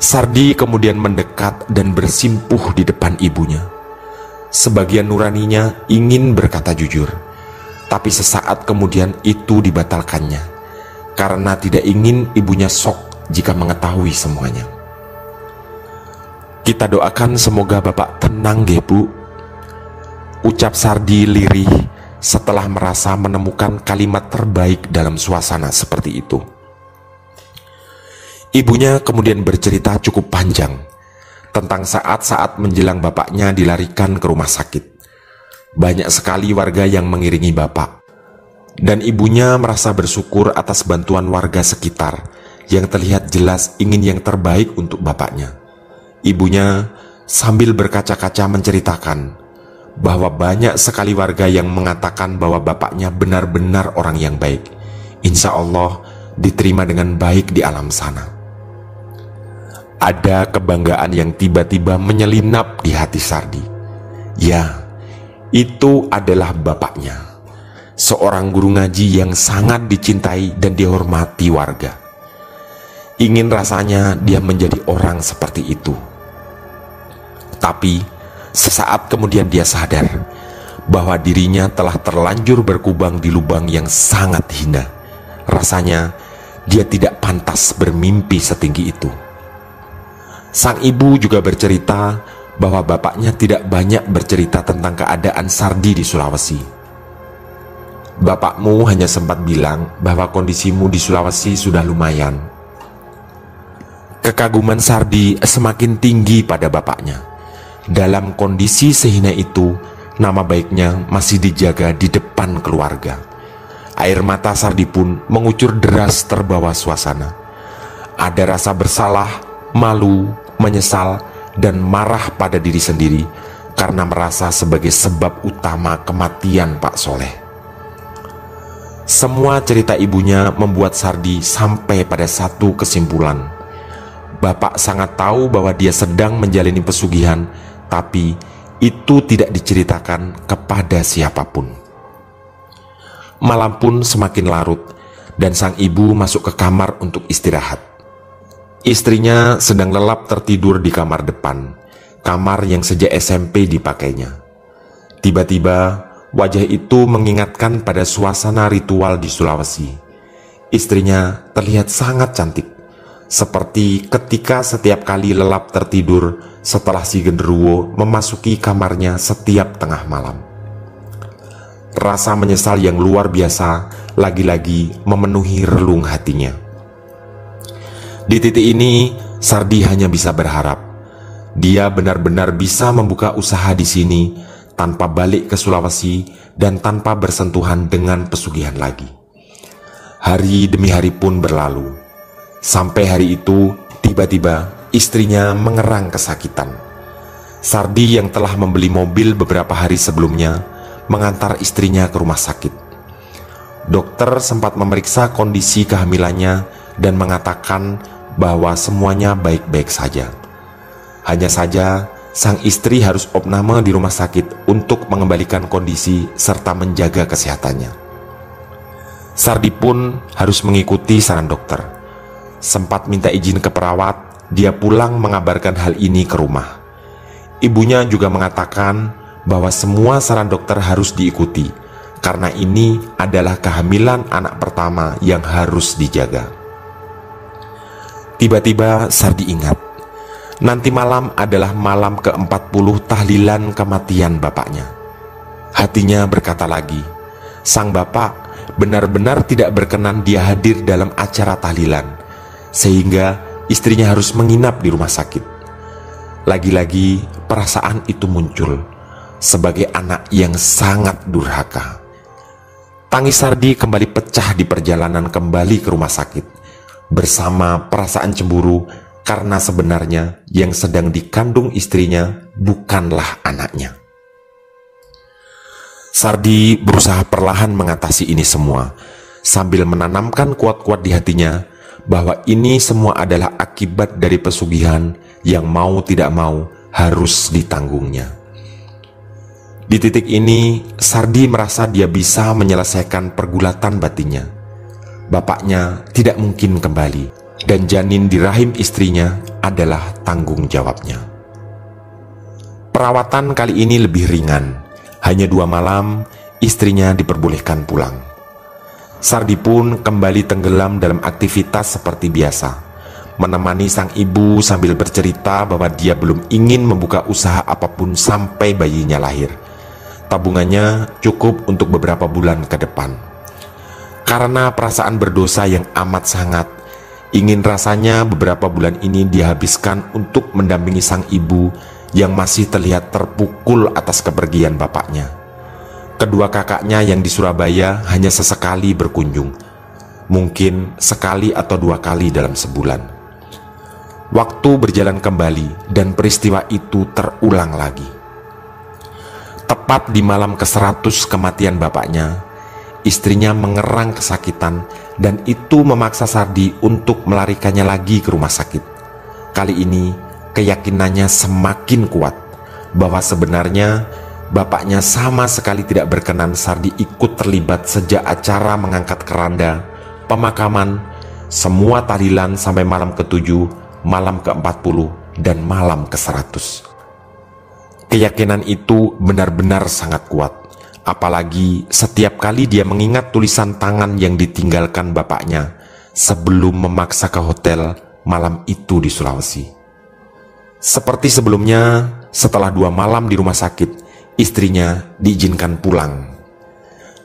Sardi kemudian mendekat dan bersimpuh di depan ibunya. Sebagian nuraninya ingin berkata jujur, tapi sesaat kemudian itu dibatalkannya karena tidak ingin ibunya shock jika mengetahui semuanya. "Kita doakan semoga bapak tenang nggih bu," ucap Sardi lirih setelah merasa menemukan kalimat terbaik dalam suasana seperti itu. Ibunya kemudian bercerita cukup panjang tentang saat-saat menjelang bapaknya dilarikan ke rumah sakit. Banyak sekali warga yang mengiringi bapak, dan ibunya merasa bersyukur atas bantuan warga sekitar yang terlihat jelas ingin yang terbaik untuk bapaknya. Ibunya sambil berkaca-kaca menceritakan bahwa banyak sekali warga yang mengatakan bahwa bapaknya benar-benar orang yang baik. Insya Allah diterima dengan baik di alam sana. Ada kebanggaan yang tiba-tiba menyelinap di hati Sardi. Ya, itu adalah bapaknya, seorang guru ngaji yang sangat dicintai dan dihormati warga. Ingin rasanya dia menjadi orang seperti itu. Tapi sesaat kemudian dia sadar bahwa dirinya telah terlanjur berkubang di lubang yang sangat hina. Rasanya dia tidak pantas bermimpi setinggi itu. Sang ibu juga bercerita bahwa bapaknya tidak banyak bercerita tentang keadaan Sardi di Sulawesi. Bapakmu hanya sempat bilang bahwa kondisimu di Sulawesi sudah lumayan. Kekaguman Sardi semakin tinggi pada bapaknya. Dalam kondisi sehina itu, nama baiknya masih dijaga di depan keluarga. Air mata Sardi pun mengucur deras terbawa suasana. Ada rasa bersalah, malu, menyesal, dan marah pada diri sendiri karena merasa sebagai sebab utama kematian Pak Soleh. Semua cerita ibunya membuat Sardi sampai pada satu kesimpulan. Bapak sangat tahu bahwa dia sedang menjalani pesugihan, tapi itu tidak diceritakan kepada siapapun. Malam pun semakin larut dan sang ibu masuk ke kamar untuk istirahat. Istrinya sedang lelap tertidur di kamar depan, kamar yang sejak SMP dipakainya. Tiba-tiba wajah itu mengingatkan pada suasana ritual di Sulawesi. Istrinya terlihat sangat cantik, seperti ketika setiap kali lelap tertidur setelah si genderuwo memasuki kamarnya setiap tengah malam. Rasa menyesal yang luar biasa lagi-lagi memenuhi relung hatinya. Di titik ini, Sardi hanya bisa berharap dia benar-benar bisa membuka usaha di sini tanpa balik ke Sulawesi dan tanpa bersentuhan dengan pesugihan lagi. Hari demi hari pun berlalu. Sampai hari itu, tiba-tiba istrinya mengerang kesakitan. Sardi yang telah membeli mobil beberapa hari sebelumnya mengantar istrinya ke rumah sakit. Dokter sempat memeriksa kondisi kehamilannya dan mengatakan bahwa semuanya baik-baik saja. Hanya saja sang istri harus opname di rumah sakit untuk mengembalikan kondisi serta menjaga kesehatannya. Sardi pun harus mengikuti saran dokter. Sempat minta izin ke perawat, dia pulang mengabarkan hal ini ke rumah. Ibunya juga mengatakan bahwa semua saran dokter harus diikuti, karena ini adalah kehamilan anak pertama yang harus dijaga. Tiba-tiba Sardi ingat, nanti malam adalah malam ke-40 tahlilan kematian bapaknya. Hatinya berkata lagi, sang bapak benar-benar tidak berkenan dia hadir dalam acara tahlilan, sehingga istrinya harus menginap di rumah sakit. Lagi-lagi perasaan itu muncul sebagai anak yang sangat durhaka. Tangis Sardi kembali pecah di perjalanan kembali ke rumah sakit, bersama perasaan cemburu karena sebenarnya yang sedang dikandung istrinya bukanlah anaknya. Sardi berusaha perlahan mengatasi ini semua, sambil menanamkan kuat-kuat di hatinya bahwa ini semua adalah akibat dari pesugihan yang mau tidak mau harus ditanggungnya. Di titik ini, Sardi merasa dia bisa menyelesaikan pergulatan batinnya. Bapaknya tidak mungkin kembali, dan janin di rahim istrinya adalah tanggung jawabnya. Perawatan kali ini lebih ringan. Hanya 2 malam, istrinya diperbolehkan pulang. Sardi pun kembali tenggelam dalam aktivitas seperti biasa, menemani sang ibu sambil bercerita bahwa dia belum ingin membuka usaha apapun sampai bayinya lahir. Tabungannya cukup untuk beberapa bulan ke depan. Karena perasaan berdosa yang amat sangat, ingin rasanya beberapa bulan ini dihabiskan untuk mendampingi sang ibu yang masih terlihat terpukul atas kepergian bapaknya. Kedua kakaknya yang di Surabaya hanya sesekali berkunjung, mungkin sekali atau 2 kali dalam sebulan. Waktu berjalan kembali dan peristiwa itu terulang lagi. Tepat di malam ke-100 kematian bapaknya, istrinya mengerang kesakitan dan itu memaksa Sardi untuk melarikannya lagi ke rumah sakit. Kali ini keyakinannya semakin kuat bahwa sebenarnya bapaknya sama sekali tidak berkenan Sardi ikut terlibat sejak acara mengangkat keranda, pemakaman, semua tahlilan sampai malam ke-7, malam ke-40, dan malam ke-100. Keyakinan itu benar-benar sangat kuat. Apalagi setiap kali dia mengingat tulisan tangan yang ditinggalkan bapaknya sebelum memaksa ke hotel malam itu di Sulawesi. Seperti sebelumnya, setelah 2 malam di rumah sakit, istrinya diizinkan pulang.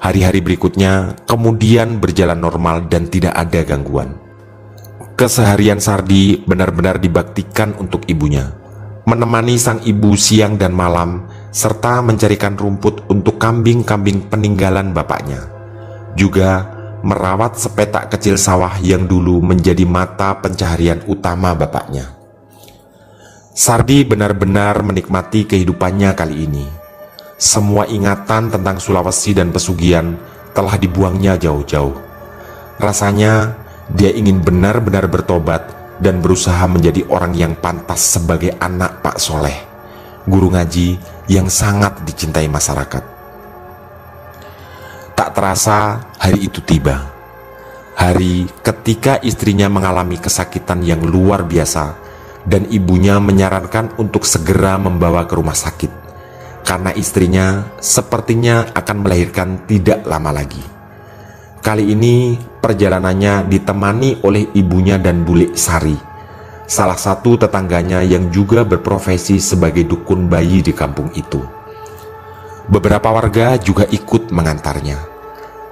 Hari-hari berikutnya kemudian berjalan normal dan tidak ada gangguan. Keseharian Sardi benar-benar dibaktikan untuk ibunya, menemani sang ibu siang dan malam, serta mencarikan rumput untuk kambing-kambing peninggalan bapaknya. Juga merawat sepetak kecil sawah yang dulu menjadi mata pencaharian utama bapaknya. Sardi benar-benar menikmati kehidupannya kali ini. Semua ingatan tentang Sulawesi dan pesugihan telah dibuangnya jauh-jauh. Rasanya dia ingin benar-benar bertobat dan berusaha menjadi orang yang pantas sebagai anak Pak Soleh, guru ngaji yang sangat dicintai masyarakat. Tak terasa hari itu tiba. Hari ketika istrinya mengalami kesakitan yang luar biasa dan ibunya menyarankan untuk segera membawa ke rumah sakit karena istrinya sepertinya akan melahirkan tidak lama lagi. Kali ini perjalanannya ditemani oleh ibunya dan Bule Sari, salah satu tetangganya yang juga berprofesi sebagai dukun bayi di kampung itu. Beberapa warga juga ikut mengantarnya.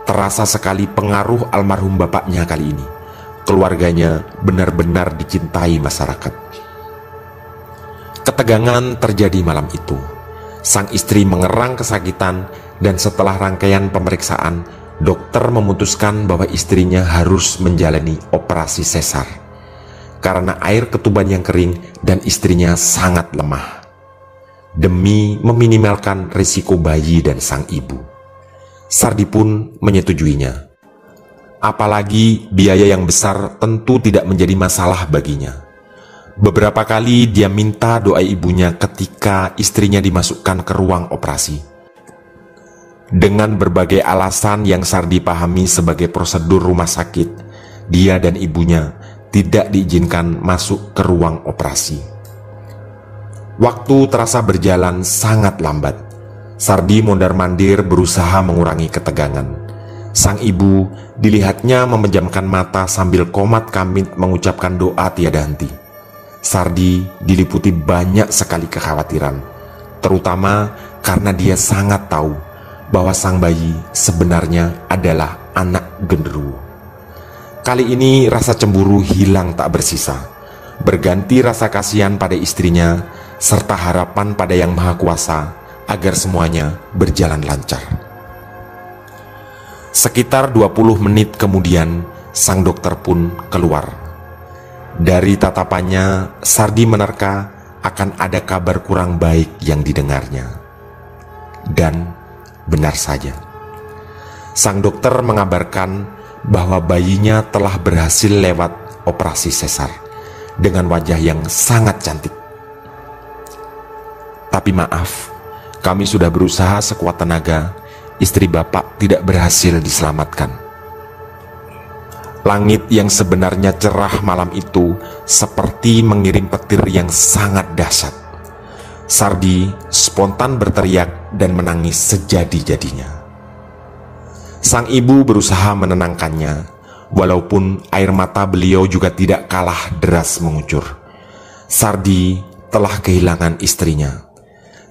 Terasa sekali pengaruh almarhum bapaknya kali ini. Keluarganya benar-benar dicintai masyarakat. Ketegangan terjadi malam itu. Sang istri mengerang kesakitan dan setelah rangkaian pemeriksaan, dokter memutuskan bahwa istrinya harus menjalani operasi sesar karena air ketuban yang kering dan istrinya sangat lemah, demi meminimalkan risiko bayi dan sang ibu. Sardi pun menyetujuinya. Apalagi biaya yang besar tentu tidak menjadi masalah baginya. Beberapa kali dia minta doa ibunya ketika istrinya dimasukkan ke ruang operasi. Dengan berbagai alasan yang Sardi pahami sebagai prosedur rumah sakit, dia dan ibunya tidak diizinkan masuk ke ruang operasi. Waktu terasa berjalan sangat lambat. Sardi mondar-mandir berusaha mengurangi ketegangan. Sang ibu dilihatnya memejamkan mata sambil komat kamit mengucapkan doa tiada henti. Sardi diliputi banyak sekali kekhawatiran, terutama karena dia sangat tahu bahwa sang bayi sebenarnya adalah anak genderuwo. Kali ini rasa cemburu hilang tak bersisa, berganti rasa kasihan pada istrinya serta harapan pada Yang Maha Kuasa agar semuanya berjalan lancar. Sekitar 20 menit kemudian, sang dokter pun keluar. Dari tatapannya, Sardi menerka akan ada kabar kurang baik yang didengarnya. Dan benar saja. Sang dokter mengabarkan bahwa bayinya telah berhasil lewat operasi sesar dengan wajah yang sangat cantik. Tapi maaf, kami sudah berusaha sekuat tenaga, istri Bapak tidak berhasil diselamatkan. Langit yang sebenarnya cerah malam itu seperti mengirim petir yang sangat dahsyat. Sardi spontan berteriak dan menangis sejadi-jadinya. Sang ibu berusaha menenangkannya, walaupun air mata beliau juga tidak kalah deras mengucur. Sardi telah kehilangan istrinya,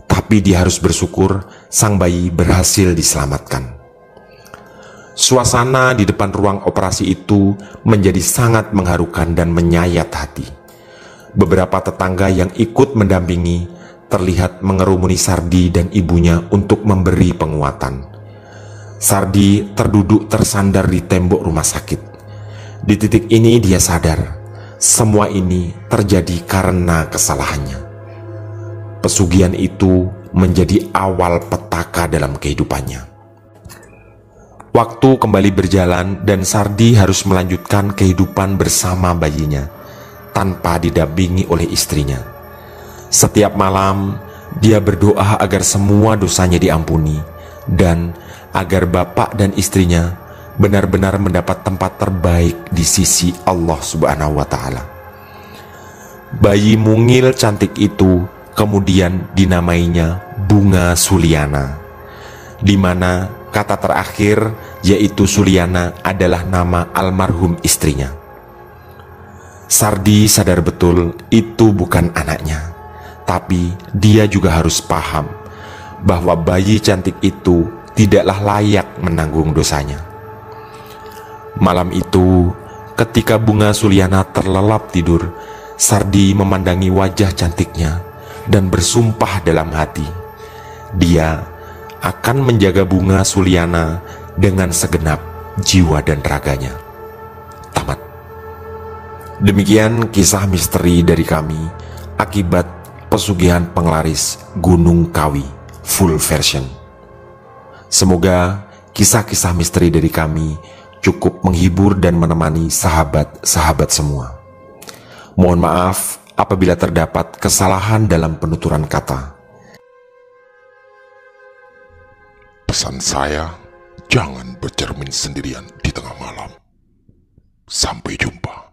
tapi dia harus bersyukur sang bayi berhasil diselamatkan. Suasana di depan ruang operasi itu menjadi sangat mengharukan dan menyayat hati. Beberapa tetangga yang ikut mendampingi terlihat mengerumuni Sardi dan ibunya untuk memberi penguatan. Sardi terduduk tersandar di tembok rumah sakit. Di titik ini dia sadar, semua ini terjadi karena kesalahannya. Pesugihan itu menjadi awal petaka dalam kehidupannya. Waktu kembali berjalan dan Sardi harus melanjutkan kehidupan bersama bayinya tanpa didampingi oleh istrinya. Setiap malam dia berdoa agar semua dosanya diampuni dan agar bapak dan istrinya benar-benar mendapat tempat terbaik di sisi Allah Subhanahu wa Ta'ala. Bayi mungil cantik itu kemudian dinamainya Bunga Suliana, di mana kata terakhir yaitu Suliana adalah nama almarhum istrinya. Sardi sadar betul itu bukan anaknya. Tapi dia juga harus paham bahwa bayi cantik itu tidaklah layak menanggung dosanya. Malam itu, ketika Bunga Suliana terlelap tidur, Sardi memandangi wajah cantiknya dan bersumpah dalam hati, dia akan menjaga Bunga Suliana dengan segenap jiwa dan raganya. Tamat. Demikian kisah misteri dari kami akibat pesugihan penglaris Gunung Kawi full version. Semoga kisah-kisah misteri dari kami cukup menghibur dan menemani sahabat-sahabat semua. Mohon maaf apabila terdapat kesalahan dalam penuturan kata. Pesan saya, jangan bercermin sendirian di tengah malam. Sampai jumpa.